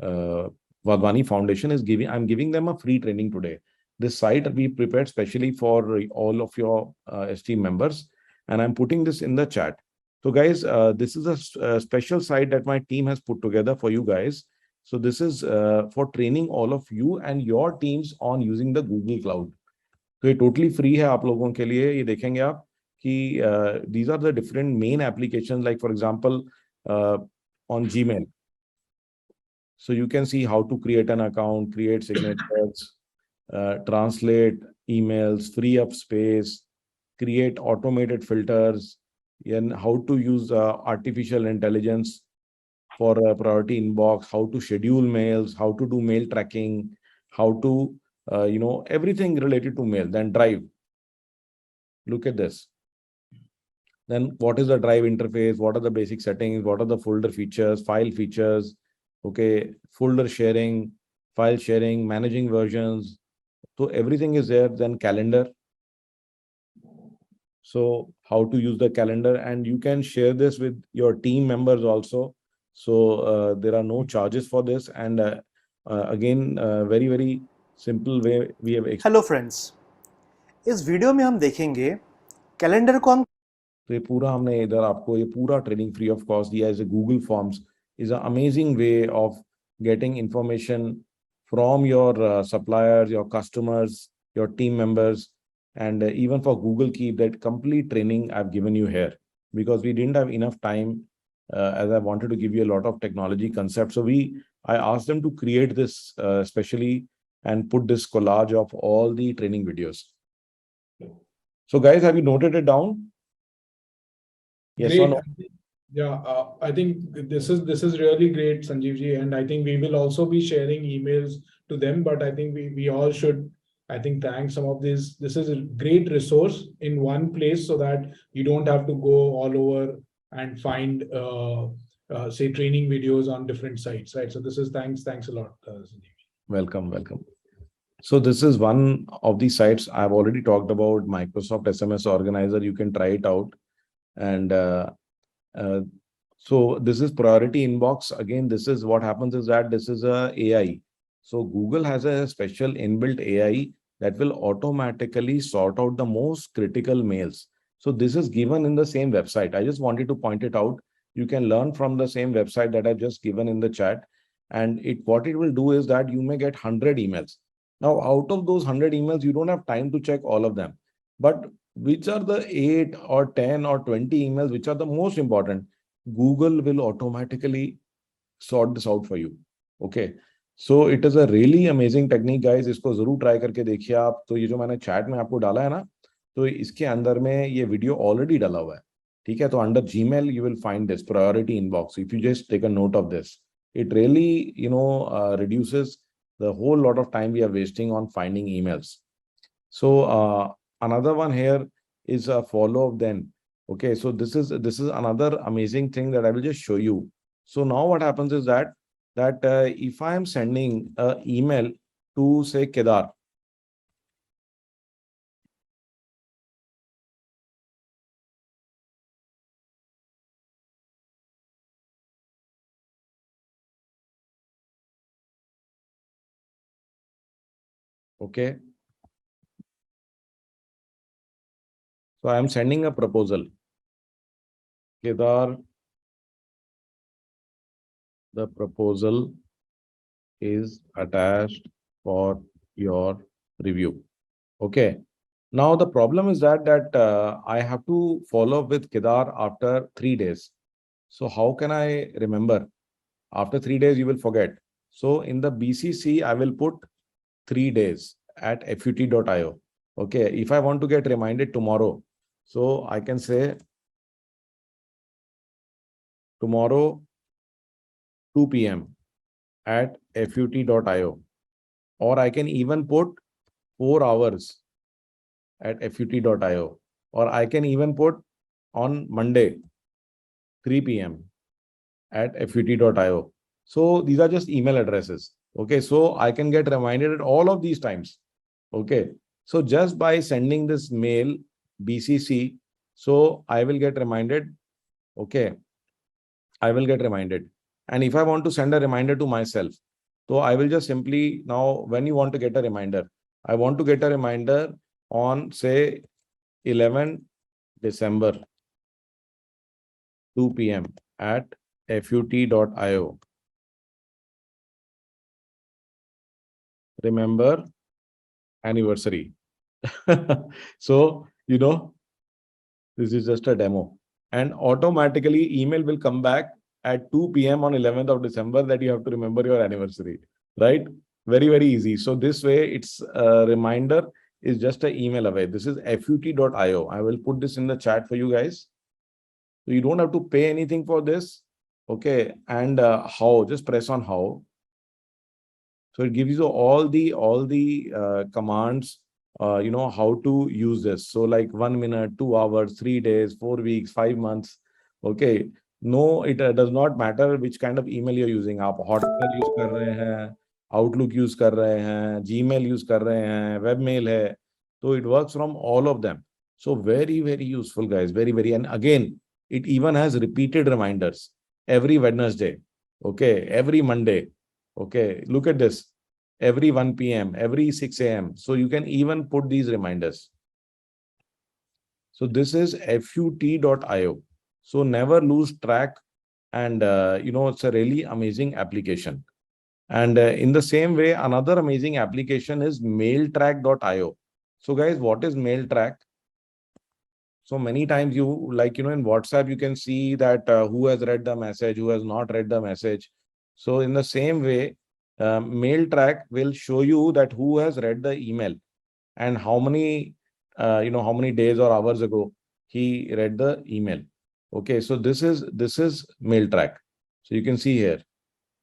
Vadvani Foundation I'm giving them a free training today. This site we prepared specially for all of your esteemed members, and I'm putting this in the chat. So guys, this is a special site that my team has put together for you guys. So this is for training all of you and your teams on using the Google Cloud. So ये totally free है आप लोगों के लिए. ये देखेंगे आप कि these are the different main applications, like for example on Gmail. So you can see how to create an account, create signatures, translate emails, free up space, create automated filters, and how to use artificial intelligence for a priority inbox, how to schedule mails, how to do mail tracking, how to, everything related to mail. Then Drive. Look at this. Then what is the Drive interface? What are the basic settings? What are the folder features, file features? Okay, folder sharing, file sharing, managing versions. So everything is there. Then calendar. So how to use the calendar, and you can share this with your team members also. So there are no charges for this. And again, very, very simple way we have. Hello friends, इस video में हम देखेंगे calendar को हम तो ये पूरा हमने इधर आपको ये पूरा ट्रेनिंग फ्री ऑफ कॉस्ट दिया है. Google forms is a amazing way of getting information from your suppliers, your customers, your team members, and even for Google Keep. That complete training I've given you here because we didn't have enough time, as I wanted to give you a lot of technology concepts. So I asked them to create this specially and put this collage of all the training videos. So guys, have you noted it down? Yes or no? Yeah, I think this is really great, Sanjeev ji, and I think we will also be sharing emails to them. But I think we all should, I think, thank some of these. This is a great resource in one place, so that you don't have to go all over and find say training videos on different sites, right? So this is thanks a lot, Sanjeev. Welcome. So this is one of the sites I've already talked about, Microsoft SMS Organizer. You can try it out. And so this is priority inbox. Again, this is what happens is that this is a AI. So Google has a special inbuilt AI that will automatically sort out the most critical mails. So this is given in the same website. I just wanted to point it out. You can learn from the same website that I've just given in the chat. And what it will do is that you may get 100 emails. Now, out of those 100 emails, you don't have time to check all of them. But which are the 8 or 10 or 20 emails which are the most important? Google will automatically sort this out for you. Okay. So it is a really amazing technique, guys. इसको जरूर try करके देखिए आप. तो ये जो मैंने chat में आपको डाला है ना, तो इसके अंदर में ये वीडियो ऑलरेडी डाला हुआ है, ठीक है। तो under Gmail you will find this priority inbox. If you just take a note of this, it really reduces the whole lot of time we are wasting on finding emails. So another one here is a follow up then. Okay, so this is another amazing thing that I will just show you. So now what happens is that if I am sending an email to say Kedar, okay, so I am sending a proposal. Kedar, the proposal is attached for your review. Okay. Now the problem is that I have to follow up with Kedar after 3 days. So how can I remember? After 3 days, you will forget. So in the BCC, I will put 3 days at fut.io. Okay. If I want to get reminded tomorrow, so I can say tomorrow 2 p.m. at fut.io, or I can even put 4 hours at fut.io, or I can even put on Monday 3 p.m. at fut.io. So these are just email addresses. Okay, so I can get reminded at all of these times. Okay, so just by sending this mail BCC, so I will get reminded. Okay, I will get reminded. And if I want to send a reminder to myself, so I will just simply, now when you want to get a reminder, I want to get a reminder on say 11 December 2 p.m. at fut.io. Remember anniversary. So, this is just a demo. And automatically email will come back at 2 p.m. on 11th of December that you have to remember your anniversary, right? Very, very easy. So this way, it's a reminder is just an email away. This is fut.io. I will put this in the chat for you guys. So you don't have to pay anything for this. Okay. And how? Just press on how. So it gives you all the commands, how to use this. So like 1 minute, 2 hours, 3 days, 4 weeks, 5 months. Okay. No, it does not matter which kind of email you're using. आप Hotmail use कर रहे हैं, Outlook use कर रहे हैं, Gmail use कर रहे हैं, webmail है. So it works from all of them. So very, very useful, guys. Very, very. And again, it even has repeated reminders every Wednesday. Okay. Every Monday. Okay, look at this. Every 1 p.m., every 6 a.m. So you can even put these reminders. So this is fut.io. So never lose track. And, it's a really amazing application. And in the same way, another amazing application is mailtrack.io. So guys, what is mailtrack? So many times in WhatsApp, you can see that who has read the message, who has not read the message. So in the same way, MailTrack will show you that who has read the email and how many days or hours ago he read the email. Okay, so this is MailTrack. So you can see here,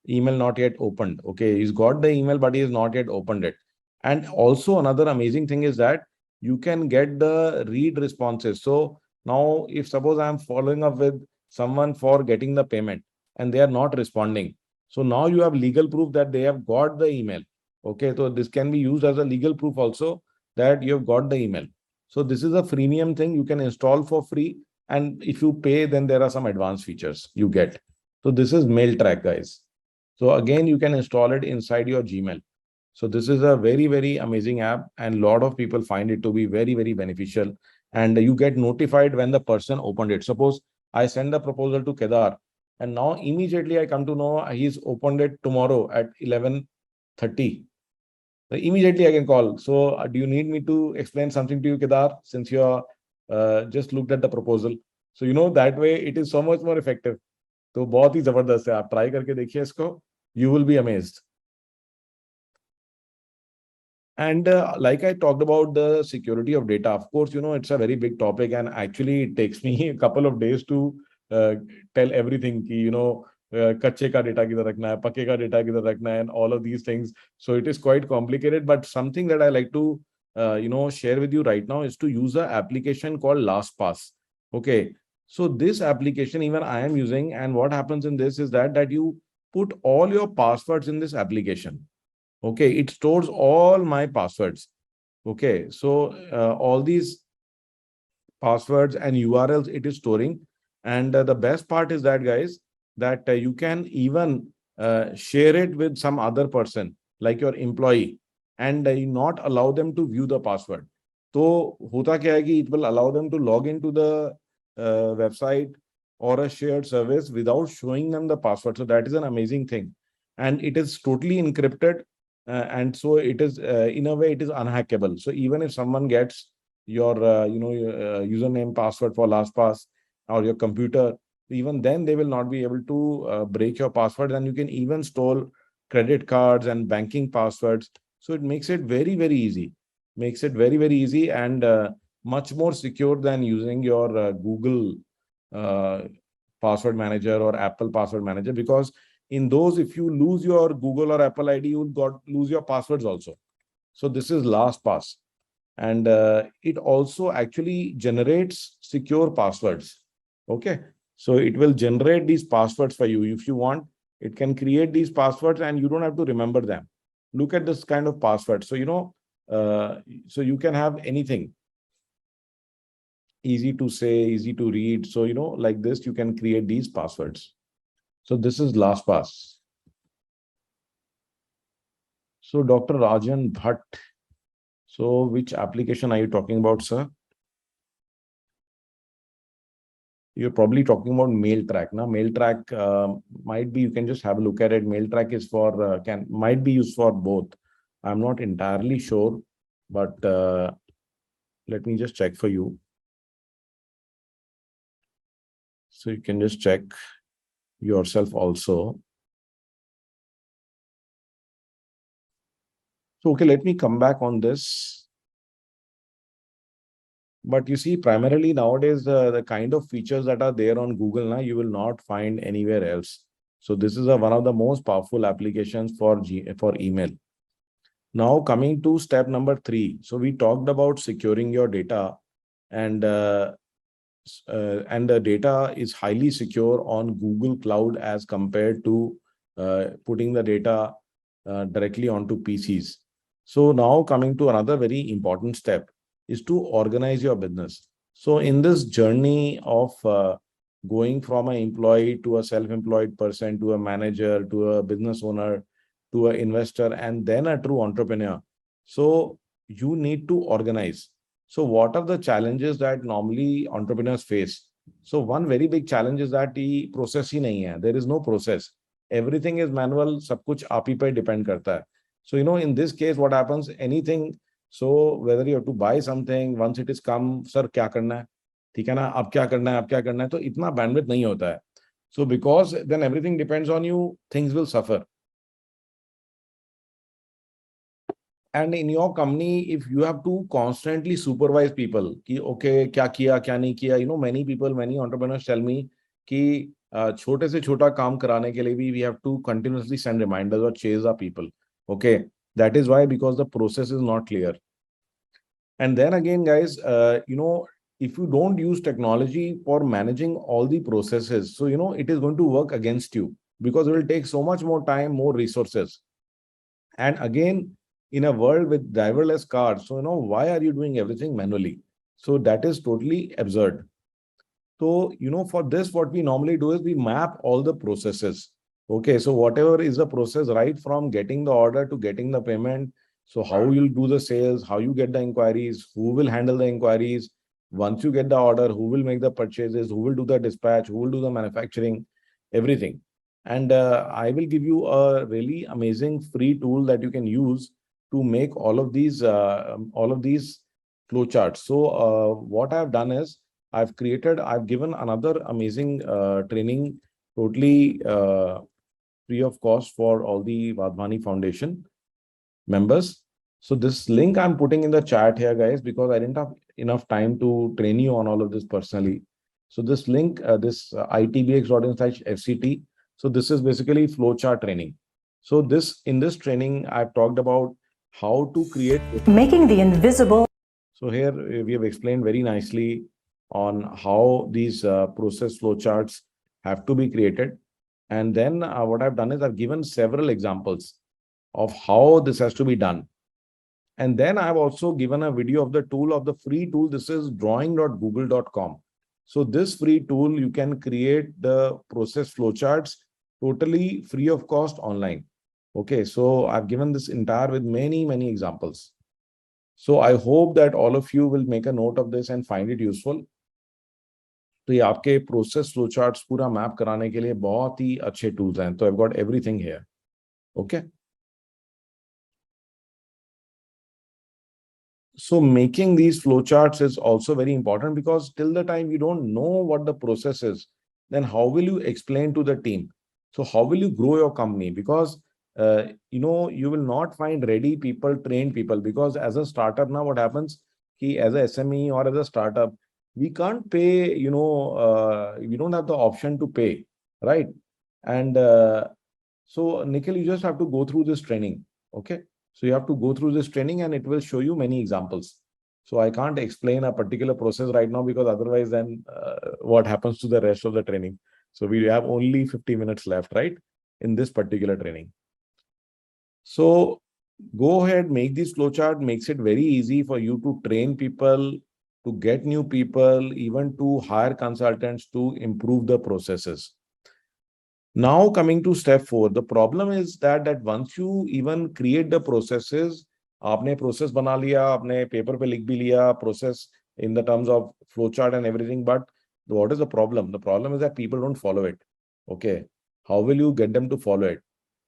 email not yet opened. Okay, he's got the email, but he has not yet opened it. And also another amazing thing is that you can get the read responses. So now if suppose I'm following up with someone for getting the payment and they are not responding, so now you have legal proof that they have got the email. Okay, so this can be used as a legal proof also that you have got the email. So this is a freemium thing you can install for free. And if you pay, then there are some advanced features you get. So this is MailTrack, guys. So again, you can install it inside your Gmail. So this is a very, very amazing app, and a lot of people find it to be very, very beneficial. And you get notified when the person opened it. Suppose I send the proposal to Kedar, and now immediately I come to know he's opened it tomorrow at 11:30. So immediately I can call. So do you need me to explain something to you, Kedar, since you are just looked at the proposal? So that way it is so much more effective. तो बहुत ही जबरदस्त है, आप try करके देखिए इसको, you will be amazed. And like I talked about the security of data, of course, it's a very big topic, and actually it takes me a couple of days to uh, tell everything, कच्चे का data किधर रखना है, पक्के का data किधर रखना है, and all of these things. So it is quite complicated, but something that I like to, share with you right now is to use an application called LastPass. Okay. So this application, even I am using, and what happens in this is that you put all your passwords in this application. Okay, it stores all my passwords. Okay, so all these passwords and URLs it is storing. And the best part is that, guys, that you can even share it with some other person, like your employee, and you not allow them to view the password. So, hota kya hai ki it will allow them to log into the website or a shared service without showing them the password. So that is an amazing thing. And it is totally encrypted. And so it is, in a way, it is unhackable. So even if someone gets your username password for LastPass or your computer, even then they will not be able to break your password, and you can even store credit cards and banking passwords. So it makes it very, very easy, and much more secure than using your Google uh, password manager or Apple password manager, because in those, if you lose your Google or Apple ID, you will lose your passwords also. So this is LastPass, and it also actually generates secure passwords. Okay, so it will generate these passwords for you if you want. It can create these passwords and you don't have to remember them. Look at this kind of password. So so you can have anything, easy to say, easy to read. So like this you can create these passwords. So this is LastPass. So Dr. Rajan Bhatt, so which application are you talking about, sir? You're probably talking about MailTrack. Now, MailTrack might be, you can just have a look at it. MailTrack is for, might be used for both. I'm not entirely sure, but let me just check for you. So you can just check yourself also. So, okay, let me come back on this. But you see, primarily nowadays, the kind of features that are there on Google now, you will not find anywhere else. So this is one of the most powerful applications for email. Now coming to step number 3. So we talked about securing your data, and the data is highly secure on Google Cloud as compared to putting the data directly onto PCs. So now coming to another very important step is to organize your business. So in this journey of going from an employee to a self-employed person, to a manager, to a business owner, to an investor, and then a true entrepreneur, so you need to organize. So what are the challenges that normally entrepreneurs face? So one very big challenge is that the process ही नहीं है. There is no process. Everything is manual. सब कुछ आप ही पे depend करता है. So in this case, what happens? Anything. So whether you have to buy something, once it is come, sir क्या करना है? ठीक है ना? अब क्या करना है? अब क्या करना है? तो इतना bandwidth नहीं होता है. So because then everything depends on you, things will suffer. And in your company, if you have to constantly supervise people, कि okay, क्या किया, क्या नहीं किया, many people, many entrepreneurs tell me कि छोटे से छोटा काम कराने के लिए भी we have to continuously send reminders or chase our people. Okay, that is why, because the process is not clear. And then again, guys, if you don't use technology for managing all the processes, so it is going to work against you, because it will take so much more time, more resources. And again, in a world with driverless cars, so why are you doing everything manually? So that is totally absurd. So for this, what we normally do is we map all the processes. Okay, so whatever is the process, right from getting the order to getting the payment, so how you'll do the sales, how you get the inquiries, who will handle the inquiries, once you get the order, who will make the purchases, who will do the dispatch, who will do the manufacturing, everything. And I will give you a really amazing free tool that you can use to make all of these flowcharts. So what I've done is I've given another amazing training, totally free of cost for all the Vadhvani Foundation members. So this link I'm putting in the chat here, guys, because I didn't have enough time to train you on all of this personally. So this link, this itbx.in/fct. So this is basically flowchart training. So in this training, I've talked about how to create making the invisible. So here we have explained very nicely on how these process flowcharts have to be created. And then what I've done is I've given several examples of how this has to be done. And then I've also given a video of the tool, of the free tool. This is drawing.google.com. So this free tool, you can create the process flowcharts totally free of cost online. Okay, so I've given this entire with many, many examples. So I hope that all of you will make a note of this and find it useful. तो ये आपके process flow charts पूरा map कराने के लिए बहुत ही अच्छे tools हैं. तो I've got everything here. Okay. So making these flowcharts is also very important, because till the time you don't know what the process is, then how will you explain to the team? So how will you grow your company? Because you will not find ready people, trained people, because as a startup now, what happens? As a SME or as a startup, we can't pay. We don't have the option to pay, right? And so Nikhil, you just have to go through this training. Okay. So you have to go through this training and it will show you many examples. So I can't explain a particular process right now, because otherwise then what happens to the rest of the training? So we have only 50 minutes left, right? In this particular training. So go ahead, make this flowchart, makes it very easy for you to train people, to get new people, even to hire consultants to improve the processes. Now coming to step 4, the problem is that once you even create the processes, आपने process बना लिया, आपने paper पे लिख भी लिया process in the terms of flowchart and everything, but what is the problem? The problem is that people don't follow it. Okay, how will you get them to follow it?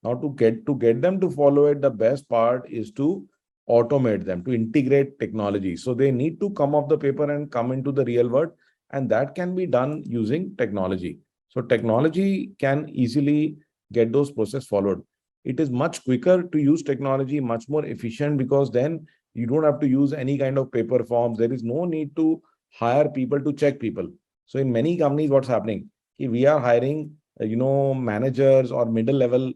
Now to get them to follow it, the best part is to automate them, to integrate technology. So they need to come off the paper and come into the real world, and that can be done using technology. So technology can easily get those processes followed. It is much quicker to use technology, much more efficient, because then you don't have to use any kind of paper forms. There is no need to hire people to check people. So in many companies, what's happening? We are hiring, managers or middle level,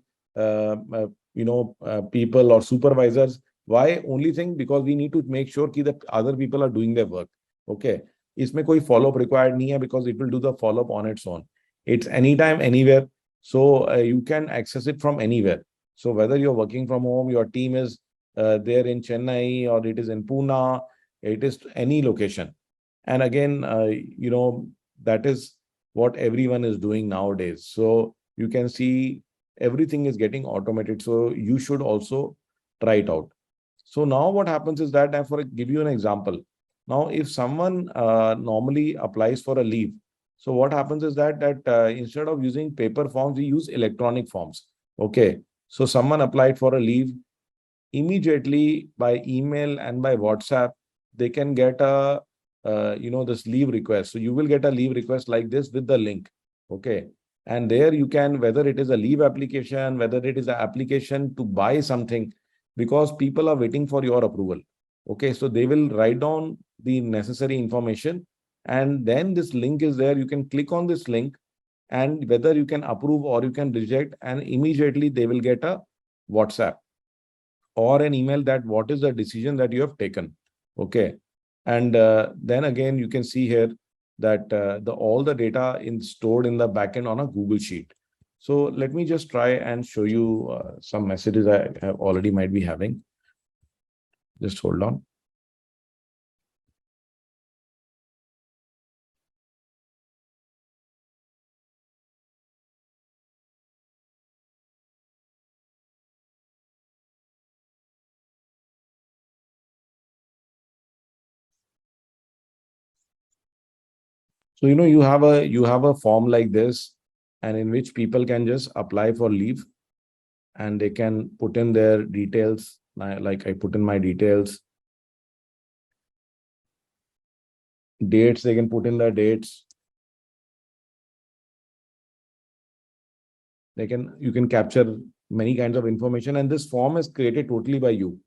people or supervisors. Why? Only thing, because we need to make sure that the other people are doing their work. Okay. इसमें कोई follow up required नहीं है, because it will do the follow up on its own. It's anytime, anywhere. So you can access it from anywhere. So whether you're working from home, your team is there in Chennai, or it is in Pune, it is any location. And again, that is what everyone is doing nowadays. So you can see everything is getting automated. So you should also try it out. So now what happens is that, give you an example. Now, if someone normally applies for a leave, so what happens is that instead of using paper forms, we use electronic forms. Okay. So someone applied for a leave, immediately by email and by WhatsApp, they can get a this leave request. So you will get a leave request like this with the link. Okay. And there you can, whether it is a leave application, whether it is an application to buy something, because people are waiting for your approval. Okay. So they will write down the necessary information, and then this link is there. You can click on this link, and whether you can approve or you can reject, and immediately they will get a WhatsApp or an email that what is the decision that you have taken. Okay. And then again, you can see here that all the data is stored in the backend on a Google Sheet. So let me just try and show you some messages I have already might be having. Just hold on. So you have a form like this, and in which people can just apply for leave, and they can put in their details. Like I put in my details, dates, they can put in the dates. You can capture many kinds of information, and this form is created totally by you.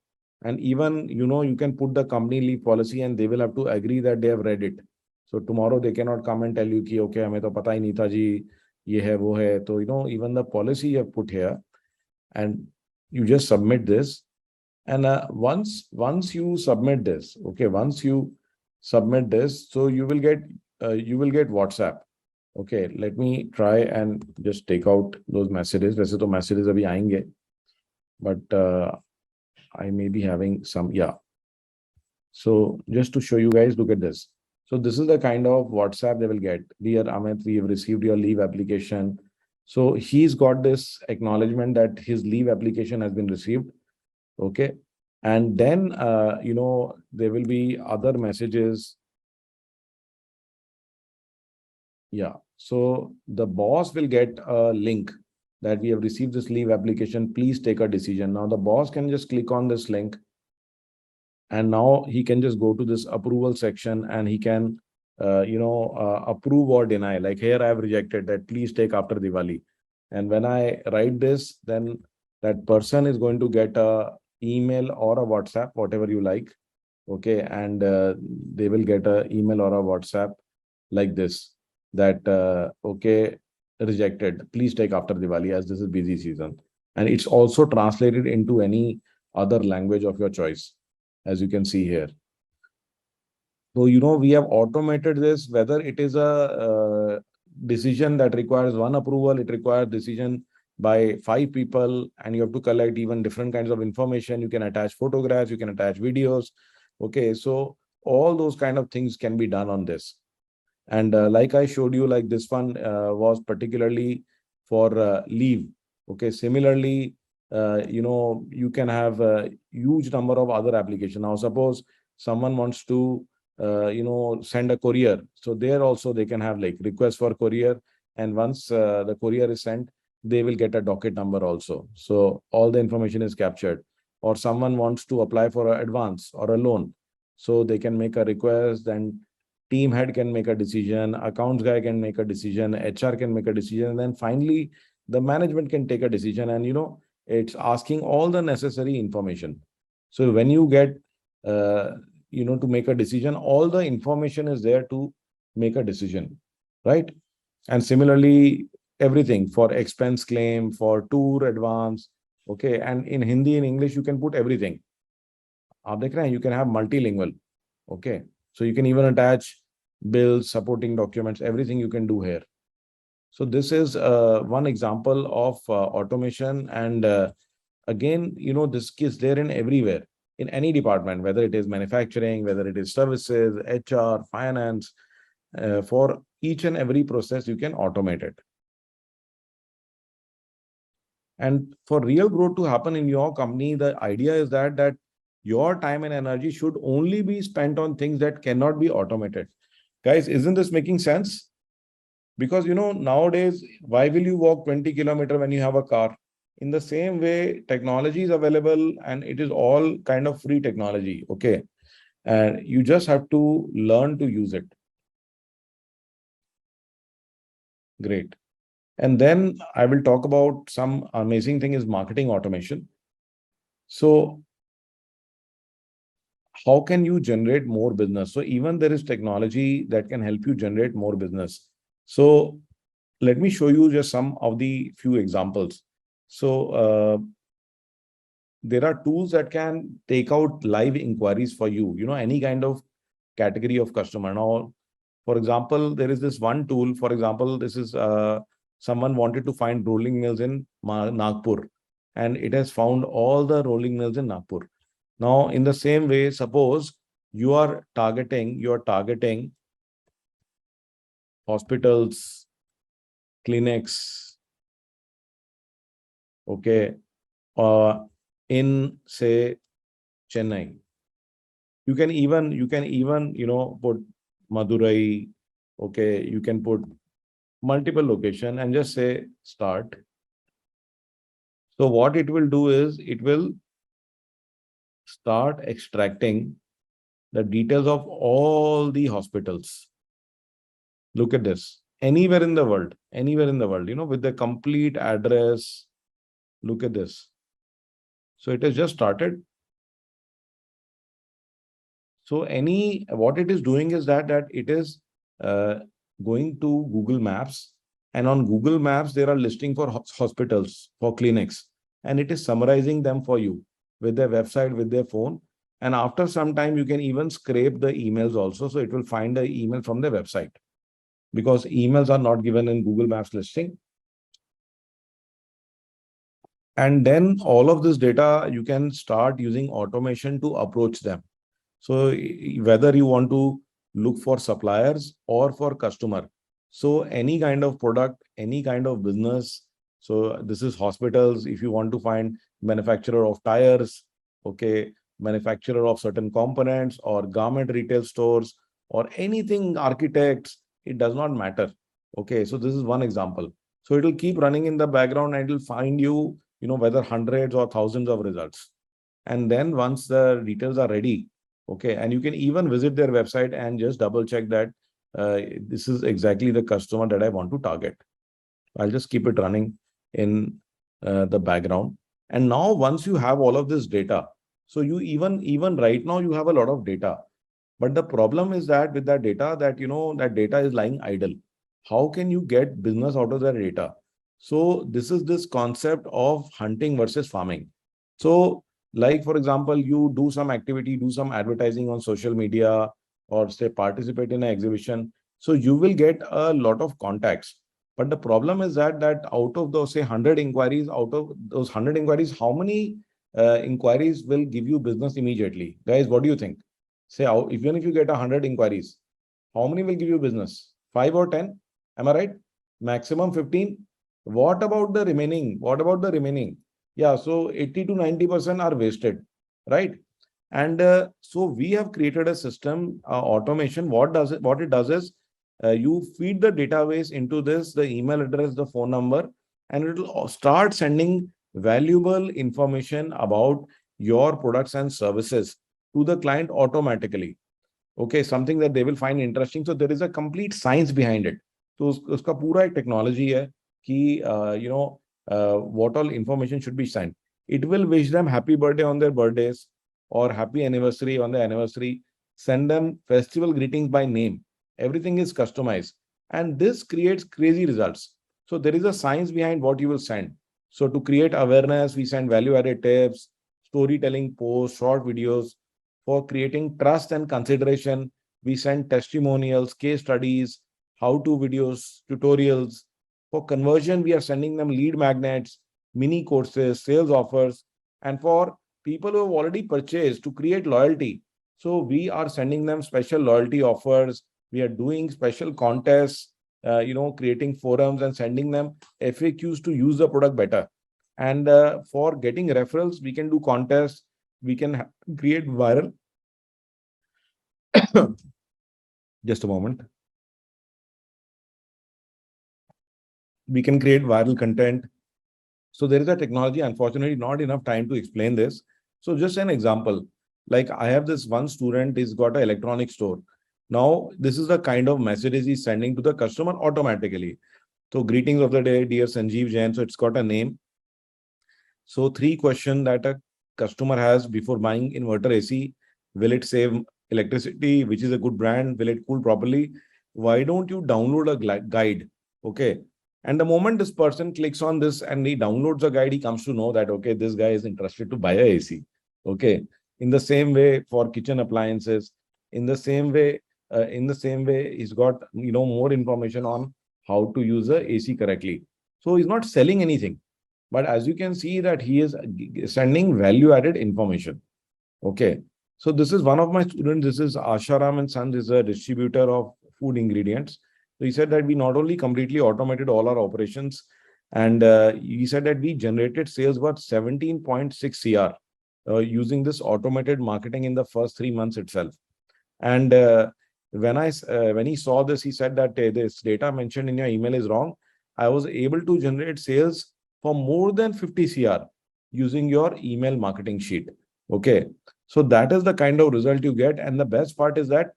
And even, you can put the company leave policy and they will have to agree that they have read it. So tomorrow they cannot come and tell you ki, okay, हमें तो पता ही नहीं था जी, ये है वो है. So, even the policy you have put here, and you just submit this. And once you submit this, okay, once you submit this, so you will get WhatsApp. Okay, let me try and just take out those messages. वैसे तो messages अभी आएंगे, but I may be having some, yeah. So just to show you guys, look at this. So this is the kind of WhatsApp they will get. Dear Amit, we have received your leave application. So he's got this acknowledgement that his leave application has been received. Okay. And then, there will be other messages. Yeah. So the boss will get a link that we have received this leave application. Please take a decision. Now the boss can just click on this link. And now he can just go to this approval section and he can, approve or deny. Like here, I have rejected that. Please take after Diwali. And when I write this, then that person is going to get a email or a WhatsApp, whatever you like. Okay. And they will get a email or a WhatsApp like this, that, okay, rejected. Please take after Diwali as this is busy season. And it's also translated into any other language of your choice, as you can see here. So, we have automated this, whether it is a decision that requires one approval, it requires decision by 5 people, and you have to collect even different kinds of information. You can attach photographs, you can attach videos. Okay, so all those kind of things can be done on this. And like I showed you, like this one was particularly for leave. Okay, similarly, you can have a huge number of other applications. Now, suppose someone wants to, send a courier. So there also they can have like request for courier. And once the courier is sent, they will get a docket number also. So all the information is captured. Or someone wants to apply for an advance or a loan. So they can make a request, and team head can make a decision, accounts guy can make a decision, HR can make a decision, and then finally the management can take a decision. And it's asking all the necessary information. So when you get to make a decision, all the information is there to make a decision, right? And similarly, everything for expense claim, for tour advance. Okay, and in Hindi, in English, you can put everything. आप देख रहे हैं, you can have multilingual. Okay, so you can even attach bills, supporting documents, everything you can do here. So this is one example of automation. And again, this is there in everywhere, in any department, whether it is manufacturing, whether it is services, HR, finance, for each and every process, you can automate it. And for real growth to happen in your company, the idea is that your time and energy should only be spent on things that cannot be automated. Guys, isn't this making sense? Because, nowadays, why will you walk 20 kilometers when you have a car? In the same way, technology is available and it is all kind of free technology. Okay. And you just have to learn to use it. Great. And then I will talk about some amazing thing is marketing automation. So how can you generate more business? So even there is technology that can help you generate more business. So let me show you just some of the few examples. So there are tools that can take out live inquiries for you, any kind of category of customer. Now, for example, there is this one tool. For example, this is someone wanted to find rolling mills in Nagpur, and it has found all the rolling mills in Nagpur. Now, in the same way, suppose you are targeting hospitals, clinics, okay, in say Chennai. You can even put Madurai, okay, you can put multiple location and just say start. So what it will do is it will start extracting the details of all the hospitals. Look at this. Anywhere in the world, with the complete address. Look at this. So it has just started. So what it is doing is that it is going to Google Maps, and on Google Maps there are listing for hospitals, for clinics, and it is summarizing them for you with their website, with their phone. And after some time, you can even scrape the emails also. So it will find the email from the website, because emails are not given in Google Maps listing. And then all of this data, you can start using automation to approach them. So whether you want to look for suppliers or for customer, so any kind of product, any kind of business. So this is hospitals. If you want to find manufacturer of tires, okay, manufacturer of certain components, or garment retail stores, or anything, architects, it does not matter. Okay, so this is one example. So it will keep running in the background and it will find you, whether hundreds or thousands of results. And then once the details are ready, okay, and you can even visit their website and just double check that this is exactly the customer that I want to target. I'll just keep it running in the background. And now once you have all of this data, so you even right now you have a lot of data. But the problem is that with that data, that data is lying idle. How can you get business out of that data? So this is this concept of hunting versus farming. So like, for example, you do some activity, do some advertising on social media, or say participate in an exhibition. So you will get a lot of contacts. But the problem is that out of those, say, 100 inquiries, out of those 100 inquiries, how many inquiries will give you business immediately? Guys, what do you think? Say, even if you get 100 inquiries, how many will give you business? 5 or 10? Am I right? Maximum 15. What about the remaining? What about the remaining? Yeah, so 80 to 90% are wasted, right? And so we have created a system, automation. What it does is, you feed the database into this, the email address, the phone number, and it will start sending valuable information about your products and services to the client automatically. Okay, something that they will find interesting. So there is a complete science behind it. So uska pura ek technology hai ki, what all information should be sent. It will wish them happy birthday on their birthdays, or happy anniversary on their anniversary, send them festival greetings by name. Everything is customized. And this creates crazy results. So there is a science behind what you will send. So to create awareness, we send value-added tips, storytelling posts, short videos. For creating trust and consideration, we send testimonials, case studies, how-to videos, tutorials. For conversion, we are sending them lead magnets, mini courses, sales offers. And for people who have already purchased, to create loyalty, so we are sending them special loyalty offers. We are doing special contests, creating forums and sending them FAQs to use the product better. And for getting referrals, we can do contests. We can create viral. Just a moment. We can create viral content. So there is a technology, unfortunately, not enough time to explain this. So just an example, like I have this one student, he's got an electronic store. Now, this is the kind of messages he's sending to the customer automatically. So greetings of the day, dear Sanjeev Jain. So it's got a name. So 3 questions that a customer has before buying inverter AC. Will it save electricity? Which is a good brand? Will it cool properly? Why don't you download a guide? Okay. And the moment this person clicks on this and he downloads a guide, he comes to know that, okay, this guy is interested to buy a AC. Okay. In the same way for kitchen appliances, in the same way, he's got, more information on how to use the AC correctly. So he's not selling anything. But as you can see that he is sending value-added information. Okay. So this is one of my students. This is Asharam and Sons, is a distributor of food ingredients. So he said that we not only completely automated all our operations, and he said that we generated sales worth 17.6 CR using this automated marketing in the first 3 months itself. And when he saw this, he said that this data mentioned in your email is wrong. I was able to generate sales for more than 50 CR using your email marketing sheet. Okay. So that is the kind of result you get. And the best part is that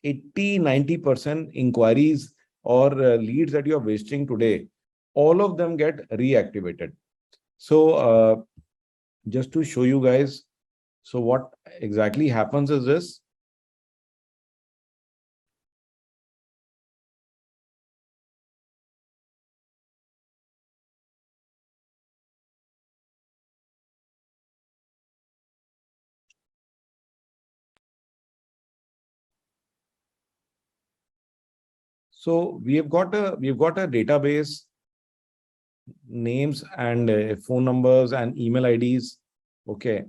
80-90% inquiries or leads that you are wasting today, all of them get reactivated. So just to show you guys, so what exactly happens is this. So we've got a database, names and phone numbers and email IDs. Okay.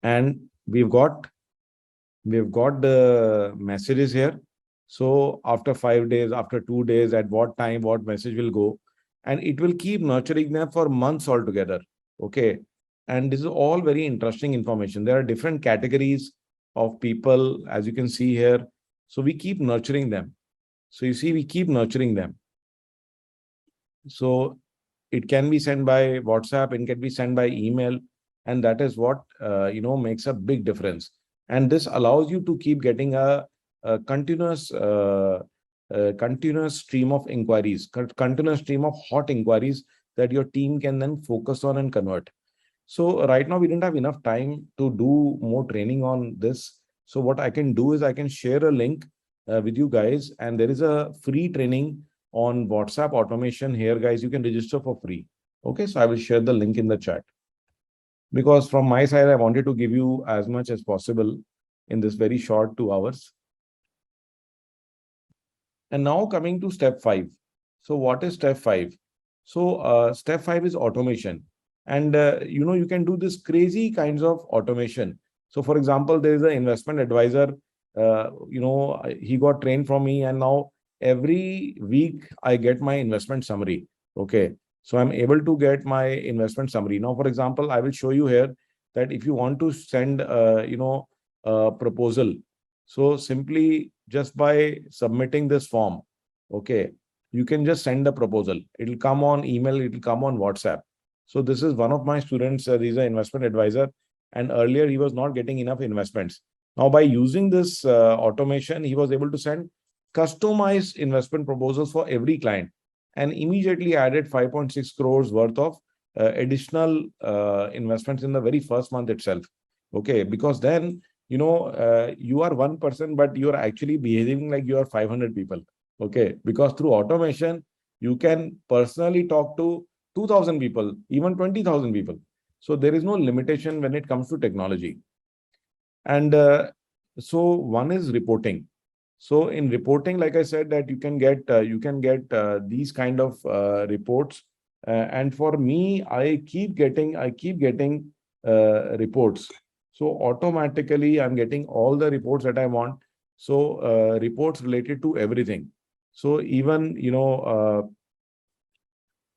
And we've got the messages here. So after 5 days, after 2 days, at what time, what message will go, and it will keep nurturing them for months altogether. Okay. And this is all very interesting information. There are different categories of people, as you can see here. So we keep nurturing them. So you see, we keep nurturing them. So it can be sent by WhatsApp, it can be sent by email, and that is what makes a big difference. And this allows you to keep getting a continuous stream of inquiries, continuous stream of hot inquiries that your team can then focus on and convert. So right now we didn't have enough time to do more training on this. So what I can do is I can share a link with you guys, and there is a free training on WhatsApp automation here, guys. You can register for free. Okay, so I will share the link in the chat, because from my side, I wanted to give you as much as possible in this very short 2 hours. And now coming to step 5. So what is step 5? So step 5 is automation. And you can do this crazy kinds of automation. So for example, there is an investment advisor, he got trained from me, and now every week I get my investment summary. Okay. So I'm able to get my investment summary. Now, for example, I will show you here that if you want to send, a proposal, so simply just by submitting this form, okay, you can just send a proposal. It'll come on email, it'll come on WhatsApp. So this is one of my students, he's an investment advisor, and earlier he was not getting enough investments. Now, by using this automation, he was able to send customized investment proposals for every client, and immediately added 5.6 crores worth of additional investments in the very first month itself. Okay, because then, you are one person, but you are actually behaving like you are 500 people. Okay, because through automation, you can personally talk to 2,000 people, even 20,000 people. So there is no limitation when it comes to technology. And so one is reporting. So in reporting, like I said, that you can get these kind of reports. And for me, I keep getting reports. So automatically, I'm getting all the reports that I want. So reports related to everything. So even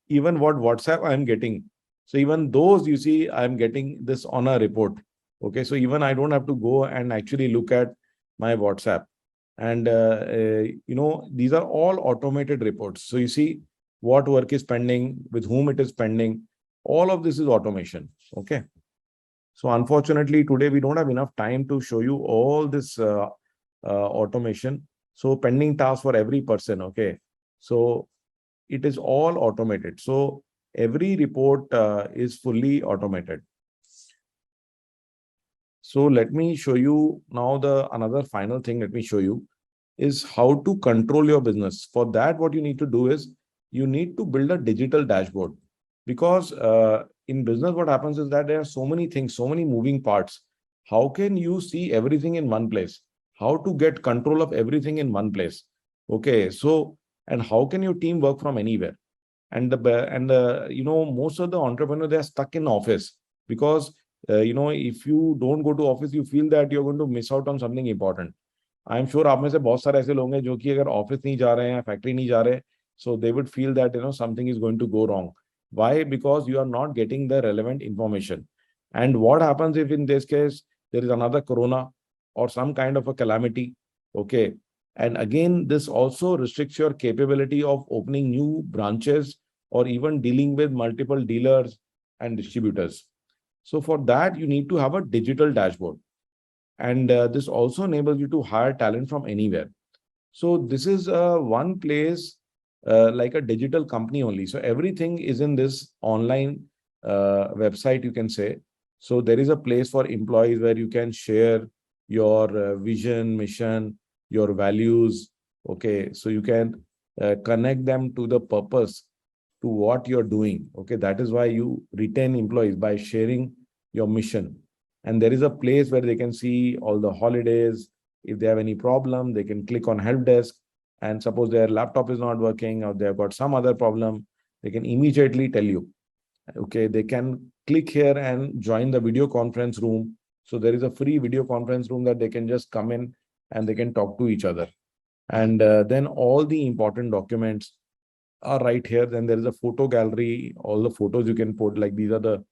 even what WhatsApp I'm getting. So even those, you see, I'm getting this on a report. Okay, so even I don't have to go and actually look at my WhatsApp. And these are all automated reports. So you see what work is pending, with whom it is pending. All of this is automation. Okay. So unfortunately, today we don't have enough time to show you all this automation. So pending tasks for every person. Okay. So it is all automated. So every report is fully automated. So let me show you now another final thing. Let me show you is how to control your business. For that, what you need to do is you need to build a digital dashboard, because in business, what happens is that there are so many things, so many moving parts. How can you see everything in one place? How to get control of everything in one place? Okay, so and how can your team work from anywhere? And most of the entrepreneurs, they are stuck in office, because if you don't go to office, you feel that you're going to miss out on something important. I am sure आप में से बहुत सारे ऐसे लोग हैं जो कि अगर ऑफिस नहीं जा रहे हैं, फैक्ट्री नहीं जा रहे, so they would feel that something is going to go wrong. Why? Because you are not getting the relevant information. And what happens if in this case there is another corona or some kind of a calamity? Okay. And again, this also restricts your capability of opening new branches or even dealing with multiple dealers and distributors. So for that, you need to have a digital dashboard. And this also enables you to hire talent from anywhere. So this is one place like a digital company only. So everything is in this online website, you can say. So there is a place for employees where you can share your vision, mission, your values. Okay, so you can connect them to the purpose, to what you're doing. Okay, that is why you retain employees, by sharing your mission. And there is a place where they can see all the holidays. If they have any problem, they can click on help desk and suppose their laptop is not working or they've got some other problem, they can immediately tell you. Okay, they can click here and join the video conference room. So there is a free video conference room that they can just come in and they can talk to each other. And then all the important documents are right here. Then there is a photo gallery, all the photos you can put, like these are the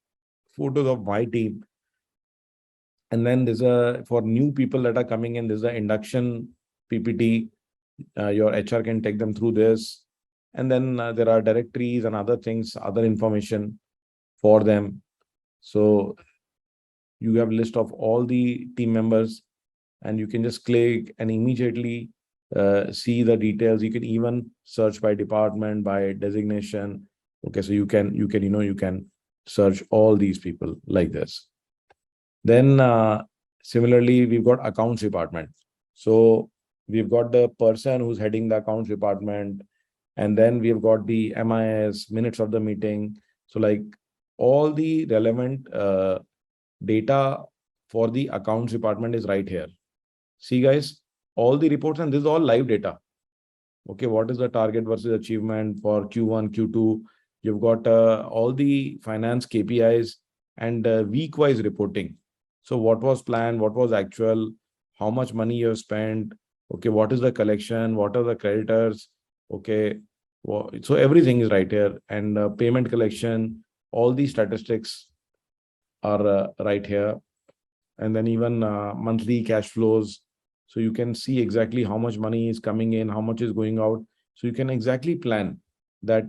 photos of my team. And then there's for new people that are coming in, there's an induction PPT. Your HR can take them through this. And then there are directories and other things, other information for them. So you have a list of all the team members and you can just click and immediately see the details. You can even search by department, by designation. Okay, so you can search all these people like this. Then similarly, we've got accounts department. So we've got the person who's heading the accounts department, and then we've got the MIS, minutes of the meeting. So like all the relevant data for the accounts department is right here. See guys, all the reports, and this is all live data. Okay, what is the target versus achievement for Q1, Q2? You've got all the finance KPIs and week-wise reporting. So what was planned, what was actual, how much money you have spent, okay, what is the collection, what are the creditors, okay. So everything is right here, and payment collection, all these statistics are right here. And then even monthly cash flows. So you can see exactly how much money is coming in, how much is going out. So you can exactly plan that,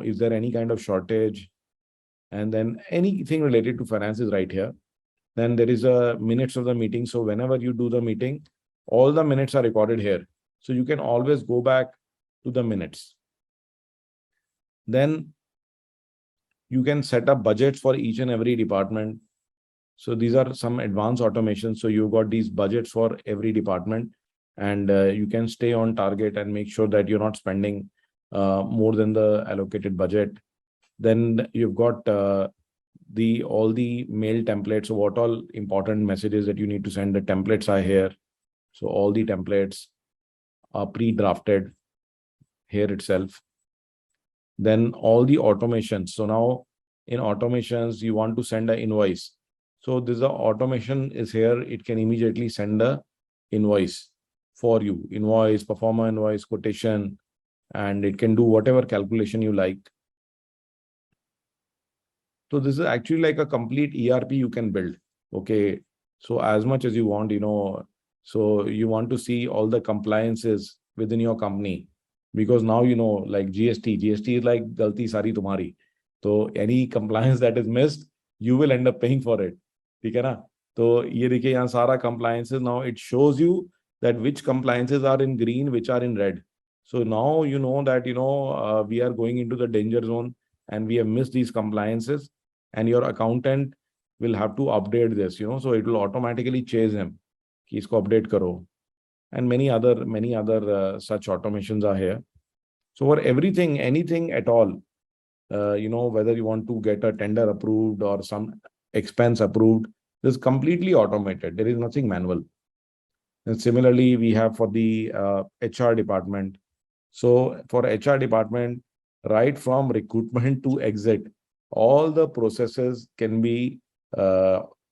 is there any kind of shortage? And then anything related to finance is right here. Then there is a minutes of the meeting. So whenever you do the meeting, all the minutes are recorded here. So you can always go back to the minutes. Then you can set up budgets for each and every department. So these are some advanced automations. So you've got these budgets for every department, and you can stay on target and make sure that you're not spending more than the allocated budget. Then you've got all the mail templates. So what all important messages that you need to send, the templates are here. So all the templates are pre-drafted here itself. Then all the automations. So now in automations, you want to send an invoice. So this automation is here. It can immediately send a invoice for you. Invoice, performer invoice, quotation, and it can do whatever calculation you like. So this is actually like a complete ERP you can build. Okay. So as much as you want, so you want to see all the compliances within your company, because now, like GST is like galti sari tumhari. So any compliance that is missed, you will end up paying for it. ठीक है ना? तो ये देखिए यहाँ सारा compliances, now it shows you that which compliances are in green, which are in red. So now you know that we are going into the danger zone and we have missed these compliances, and your accountant will have to update this. So it will automatically chase him कि इसको update करो, and many other such automations are here. So for everything, anything at all, whether you want to get a tender approved or some expense approved, this is completely automated. There is nothing manual. And similarly, we have for the HR department. So for HR department, right from recruitment to exit, all the processes can be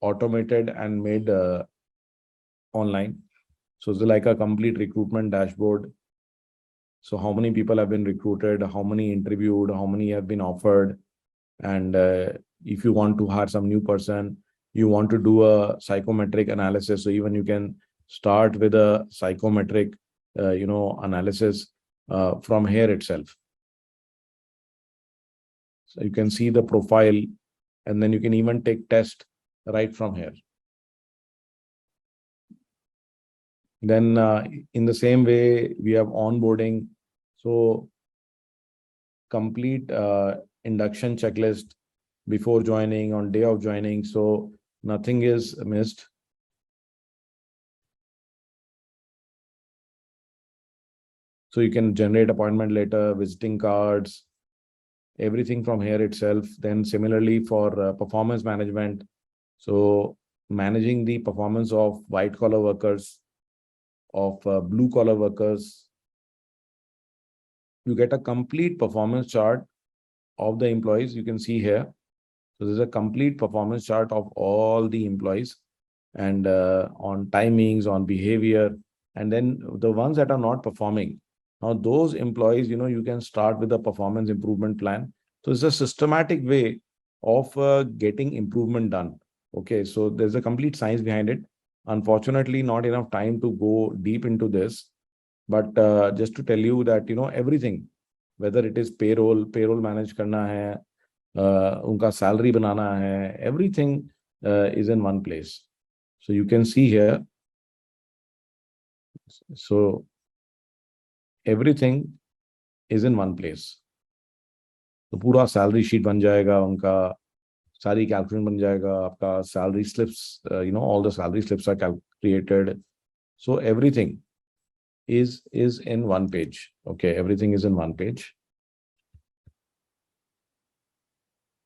automated and made online. So it's like a complete recruitment dashboard. So how many people have been recruited, how many interviewed, how many have been offered. And if you want to hire some new person, you want to do a psychometric analysis. So even you can start with a psychometric, analysis from here itself. So you can see the profile, and then you can even take test right from here. Then in the same way, we have onboarding. So complete induction checklist before joining, on day of joining. So nothing is missed. So you can generate appointment letter, visiting cards, everything from here itself. Then similarly for performance management. So managing the performance of white collar workers, of blue collar workers, you get a complete performance chart of the employees. You can see here. So there's a complete performance chart of all the employees, and on timings, on behavior, and then the ones that are not performing. Now those employees, you can start with a performance improvement plan. So it's a systematic way of getting improvement done. Okay, so there's a complete science behind it. Unfortunately, not enough time to go deep into this, but just to tell you that everything, whether it is payroll manage करना है, उनका salary बनाना है, everything is in one place. So you can see here. So everything is in one place. तो पूरा salary sheet बन जाएगा, उनका सारी calculation बन जाएगा, आपका salary slips, all the salary slips are created. So everything is in one page. Okay, everything is in one page.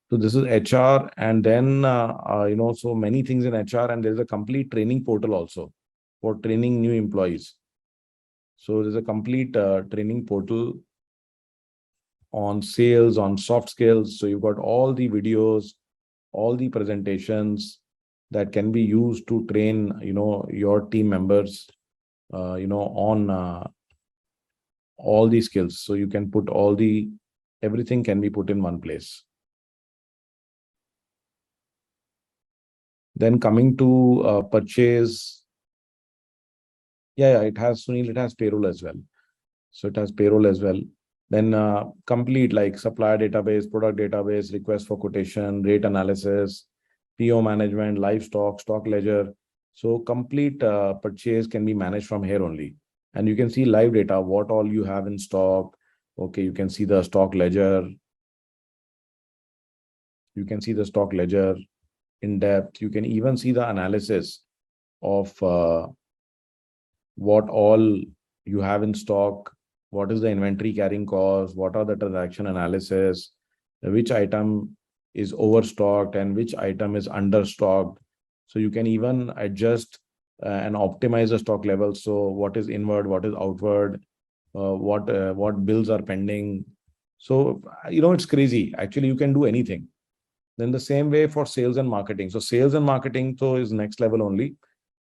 So this is HR, and then so many things in HR, and there's a complete training portal also for training new employees. So there's a complete training portal on sales, on soft skills. So you've got all the videos, all the presentations that can be used to train your team members on all these skills. So you can put everything can be put in one place. Then coming to purchase. Yeah, it has, Sunil, it has payroll as well. So it has payroll as well. Then complete like supplier database, product database, request for quotation, rate analysis, PO management, live stock ledger. So complete purchase can be managed from here only. And you can see live data, what all you have in stock. Okay, you can see the stock ledger. You can see the stock ledger in depth. You can even see the analysis of what all you have in stock, what is the inventory carrying cost, what are the transaction analysis, which item is overstocked and which item is understocked. So you can even adjust and optimize the stock level. So what is inward, what is outward, what bills are pending. So, it's crazy. Actually, you can do anything. Then the same way for sales and marketing. So sales and marketing is next level only.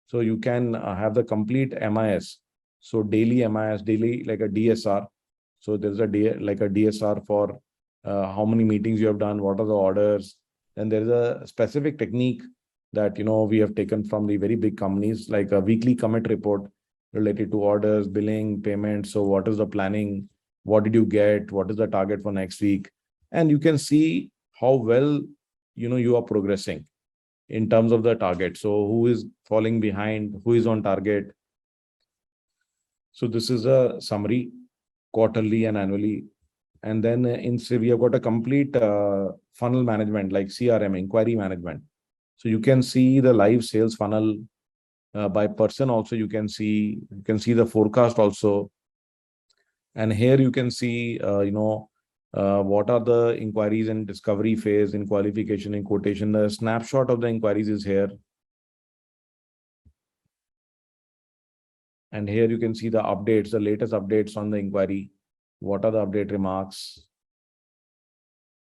So you can have the complete MIS. So daily MIS, daily like a DSR. So there's a DSR for how many meetings you have done, what are the orders. Then there's a specific technique that we have taken from the very big companies, like a weekly commit report related to orders, billing, payment. So what is the planning? What did you get? What is the target for next week? And you can see how well you are progressing in terms of the target. So who is falling behind, who is on target. So this is a summary, quarterly and annually. And then we have got a complete funnel management, like CRM, inquiry management. So you can see the live sales funnel by person also. You can see the forecast also. And here you can see, what are the inquiries in discovery phase, in qualification, in quotation. The snapshot of the inquiries is here. And here you can see the updates, the latest updates on the inquiry. What are the update remarks?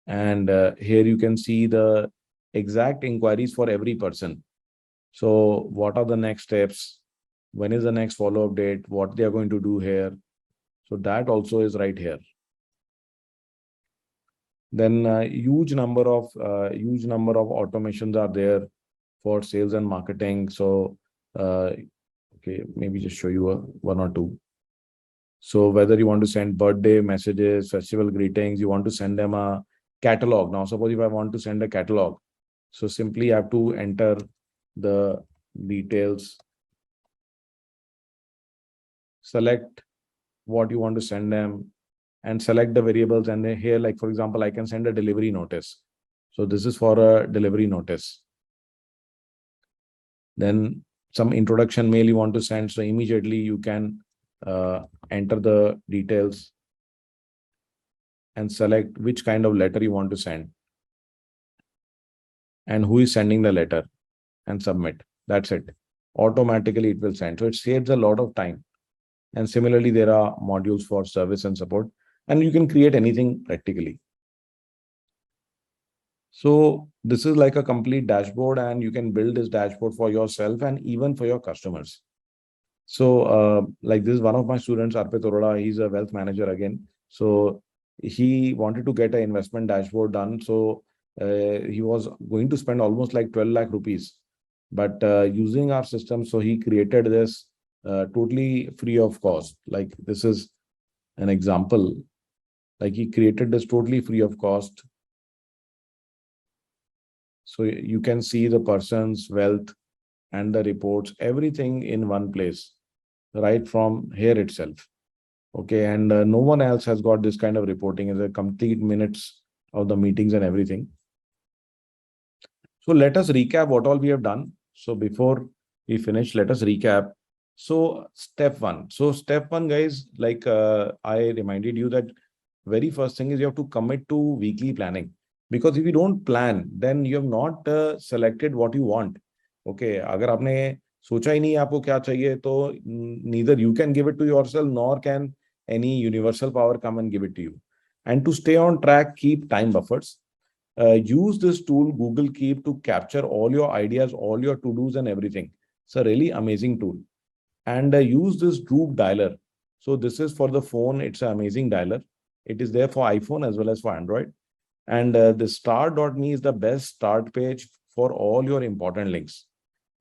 And here you can see the exact inquiries for every person. So what are the next steps? When is the next follow-up date? What they are going to do here? So that also is right here. Then huge number of automations are there for sales and marketing. So okay, maybe just show you one or two. So whether you want to send birthday messages, festival greetings, you want to send them a catalog. Now, suppose if I want to send a catalog, so simply I have to enter the details, select what you want to send them, and select the variables. And then here, like for example, I can send a delivery notice. So this is for a delivery notice. Then some introduction mail you want to send. So immediately you can enter the details and select which kind of letter you want to send and who is sending the letter, and submit. That's it. Automatically it will send. So it saves a lot of time. And similarly, there are modules for service and support. and you can create anything practically. So this is like a complete dashboard, and you can build this dashboard for yourself and even for your customers. So like this is one of my students, Arpit Arora, he's a wealth manager again. So he wanted to get an investment dashboard done. So he was going to spend almost like 12 lakh rupees. But using our system, so he created this totally free of cost. Like this is an example. Like he created this totally free of cost. So you can see the person's wealth and the reports, everything in one place, right from here itself. Okay, and no one else has got this kind of reporting as a complete minutes of the meetings and everything. So let us recap what all we have done. So before we finish, let us recap. So step one. So step one, guys, like I reminded you that very first thing is you have to commit to weekly planning. Because if you don't plan, then you have not selected what you want. Okay, अगर आपने सोचा ही नहीं आपको क्या चाहिए, तो neither you can give it to yourself nor can any universal power come and give it to you. And to stay on track, keep time buffers. Use this tool, Google Keep, to capture all your ideas, all your to-dos and everything. It's a really amazing tool. And use this Droop dialer. So this is for the phone. It's an amazing dialer. It is there for iPhone as well as for Android. And the start.me is the best start page for all your important links.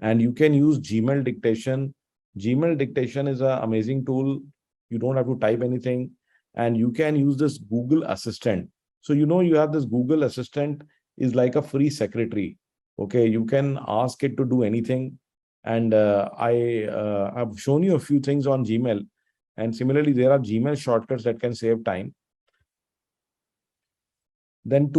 And you can use Gmail dictation. Gmail dictation is an amazing tool. You don't have to type anything. And you can use this Google Assistant. So, you have this Google Assistant is like a free secretary. Okay, you can ask it to do anything. And I have shown you a few things on Gmail. And similarly, there are Gmail shortcuts that can save time. Then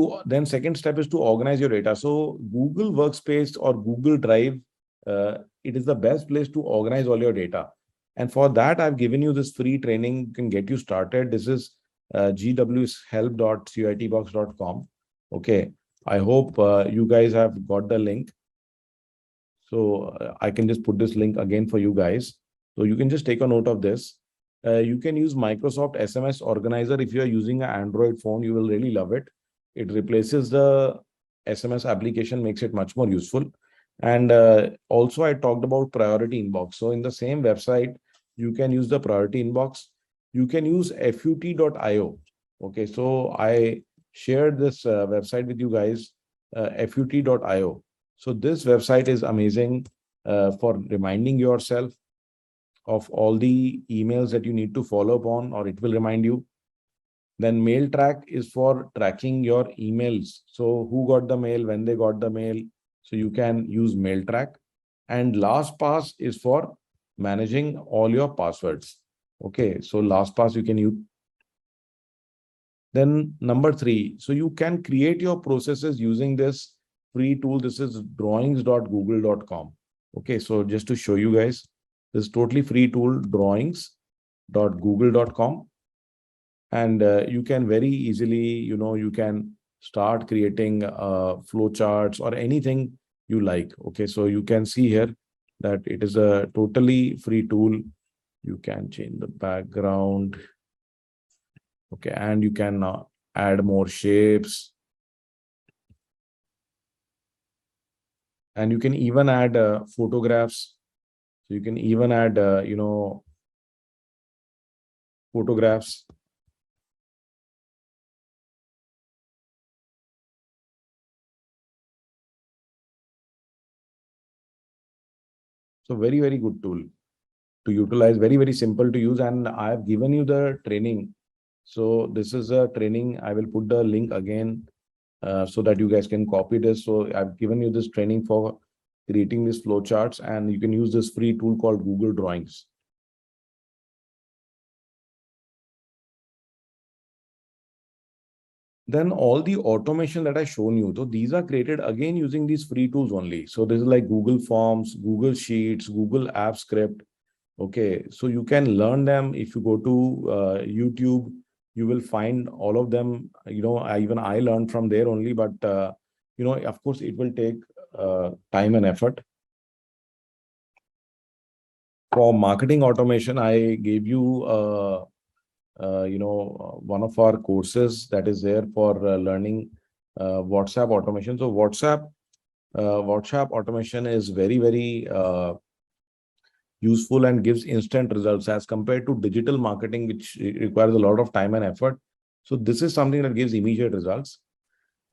second step is to organize your data. So Google Workspace or Google Drive, it is the best place to organize all your data. And for that, I've given you this free training. You can get you started. This is gwshelp.coitbox.com. Okay. I hope you guys have got the link. So I can just put this link again for you guys. So you can just take a note of this. You can use Microsoft SMS Organizer. If you are using an Android phone, you will really love it. It replaces the SMS application, makes it much more useful. And also I talked about priority inbox. So in the same website, you can use the priority inbox. You can use fut.io. Okay, so I shared this website with you guys, fut.io. So this website is amazing for reminding yourself of all the emails that you need to follow up on, or it will remind you. Then mail track is for tracking your emails. So who got the mail, when they got the mail. So you can use mail track. And LastPass is for managing all your passwords. Okay, so LastPass you can use. Then number 3, so you can create your processes using this free tool. This is drawings.google.com. Okay, so just to show you guys, this totally free tool, drawings.google.com. And you can very easily, you can start creating flowcharts or anything you like. Okay, so you can see here that it is a totally free tool. You can change the background. Okay, and you can add more shapes. And you can even add photographs. So you can even add, photographs. So very, very good tool to utilize, very, very simple to use. And I have given you the training. So this is a training. I will put the link again so that you guys can copy this. So I've given you this training for creating these flowcharts, and you can use this free tool called Google Drawings. Then all the automation that I shown you, so these are created again using these free tools only. So this is like Google Forms, Google Sheets, Google App Script. Okay, so you can learn them. If you go to YouTube, you will find all of them. Even I learned from there only, but of course, it will take time and effort. For marketing automation, I gave you one of our courses that is there for learning WhatsApp automation. So WhatsApp automation is very, very useful and gives instant results as compared to digital marketing, which requires a lot of time and effort. So this is something that gives immediate results.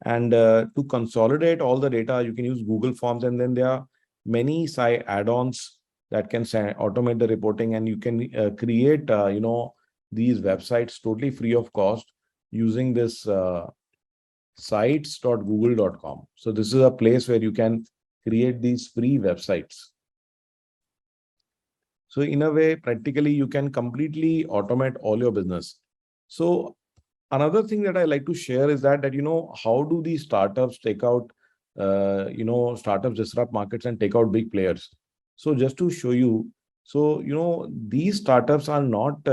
And to consolidate all the data, you can use Google Forms, and then there are many side add-ons that can automate the reporting, and you can create, these websites totally free of cost using this sites.google.com. So this is a place where you can create these free websites. So in a way, practically, you can completely automate all your business. So another thing that I like to share is that how do these startups take out, startups disrupt markets and take out big players. So just to show you, so these startups are not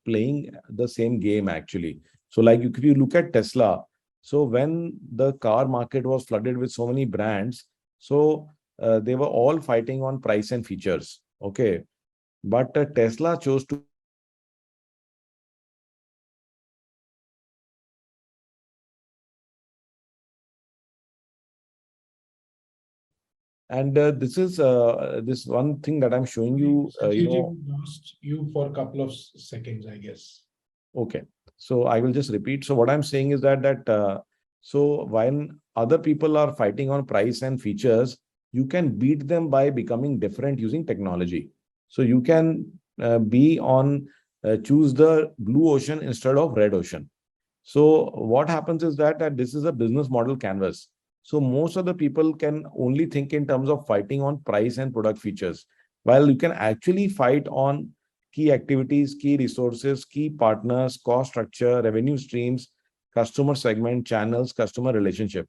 playing the same game actually. So like if you look at Tesla, so when the car market was flooded with so many brands, so they were all fighting on price and features. Okay, but Tesla chose to and this is this one thing that I'm showing you. Sanjeevji, we lost you for a couple of seconds, I guess. Okay, so I will just repeat. So what I'm saying is that so when other people are fighting on price and features, you can beat them by becoming different using technology. So you can choose the blue ocean instead of red ocean. So what happens is that this is a business model canvas. So most of the people can only think in terms of fighting on price and product features, while you can actually fight on key activities, key resources, key partners, cost structure, revenue streams, customer segment, channels, customer relationship.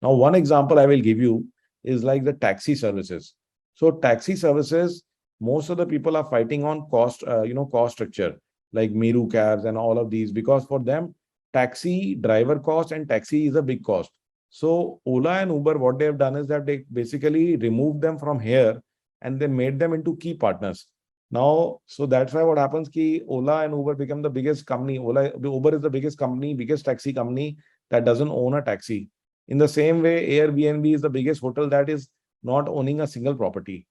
Now, one example I will give you is like the taxi services. So taxi services, most of the people are fighting on cost, cost structure, like Meru cabs and all of these, because for them, taxi driver cost and taxi is a big cost. So Ola and Uber, what they have done is that they basically removed them from here and they made them into key partners. Now, so that's why what happens ki Ola and Uber become the biggest company. Uber is the biggest company, biggest taxi company that doesn't own a taxi. In the same way, Airbnb is the biggest hotel that is not owning a single property.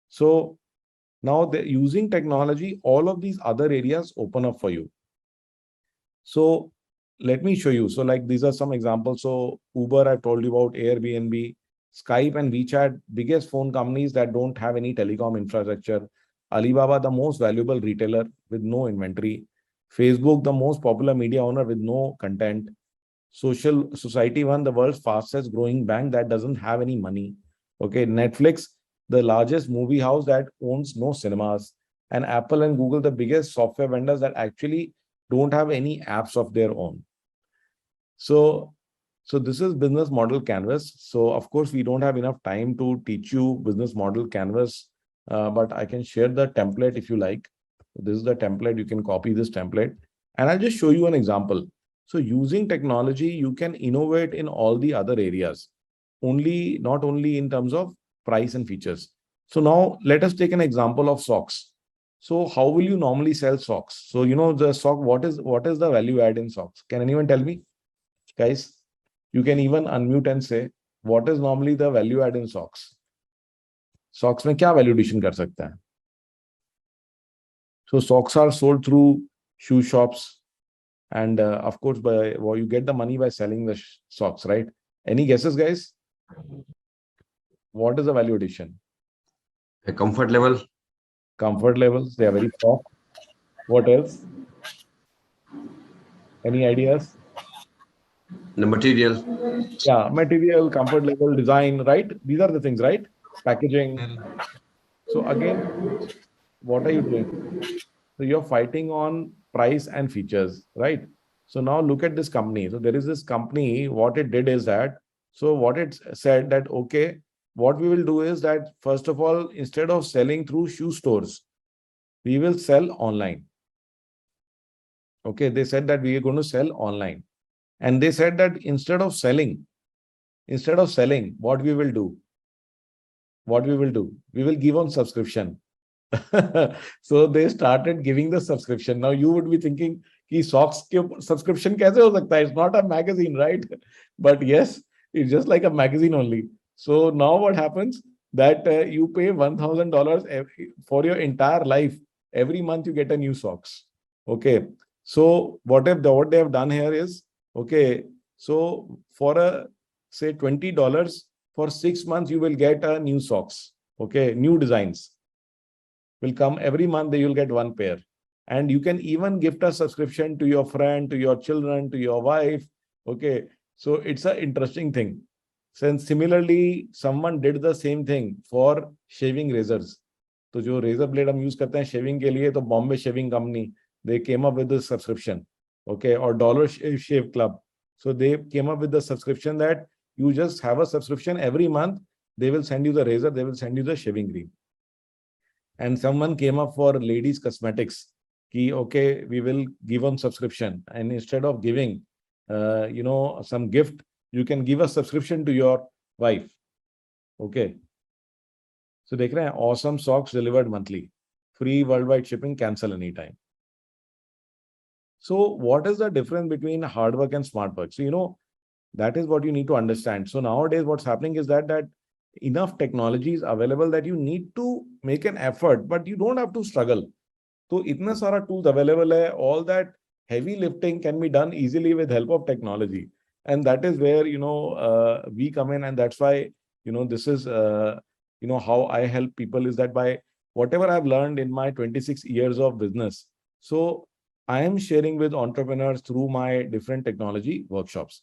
So now using technology, all of these other areas open up for you. So let me show you. So like these are some examples. So Uber, I told you about, Airbnb, Skype and WeChat, biggest phone companies that don't have any telecom infrastructure. Alibaba, the most valuable retailer with no inventory. Facebook, the most popular media owner with no content. Society One, the world's fastest growing bank that doesn't have any money. Okay, Netflix, the largest movie house that owns no cinemas. And Apple and Google, the biggest software vendors that actually don't have any apps of their own. So this is business model canvas. So of course, we don't have enough time to teach you business model canvas, but I can share the template if you like. This is the template. You can copy this template and I'll just show you an example. So using technology, you can innovate in all the other areas, not only in terms of price and features. So now let us take an example of socks. So how will you normally sell socks? So, the sock, what is the value add in socks? Can anyone tell me? Guys, you can even unmute and say, what is normally the value add in socks? Socks में क्या value addition कर सकता है? So socks are sold through shoe shops. And of course, you get the money by selling the socks, right? Any guesses, guys? What is the value addition? A comfort level. Comfort levels. They are very soft. What else? Any ideas? The material. Yeah, material, comfort level, design, right? These are the things, right? Packaging. So again, what are you doing? So you're fighting on price and features, right? So now look at this company. So there is this company, what it did is that, so what it said that, okay, what we will do is that, first of all, instead of selling through shoe stores, we will sell online. Okay, they said that we are going to sell online. And they said that instead of selling, what we will do? We will give on subscription. So they started giving the subscription. Now you would be thinking, कि socks के subscription कैसे हो सकता है? It's not a magazine, right? But yes, it's just like a magazine only. So now what happens that you pay $1,000 for your entire life. Every month you get a new socks. Okay. So what they have done here is, okay, so for a say $20 for 6 months, you will get a new socks. Okay, new designs will come every month. You'll get one pair. And you can even gift a subscription to your friend, to your children, to your wife. Okay, so it's an interesting thing. Since similarly, someone did the same thing for shaving razors. तो जो razor blade हम use करते हैं shaving के लिए, तो Bombay Shaving Company, they came up with this subscription. Okay, or Dollar Shave Club. So they came up with the subscription that you just have a subscription every month. They will send you the razor, they will send you the shaving cream. And someone came up for ladies cosmetics. Ki, okay, we will give them subscription. And instead of giving, some gift, you can give a subscription to your wife. Okay. So dekh rahe hain, awesome socks delivered monthly. Free worldwide shipping, cancel anytime. So what is the difference between hard work and smart work? So, that is what you need to understand. So nowadays, what's happening is that enough technology is available that you need to make an effort, but you don't have to struggle. So itna sara tools available hai, all that heavy lifting can be done easily with help of technology. And that is where, we come in. And that's why, this is, how I help people is that by whatever I've learned in my 26 years of business. So I am sharing with entrepreneurs through my different technology workshops.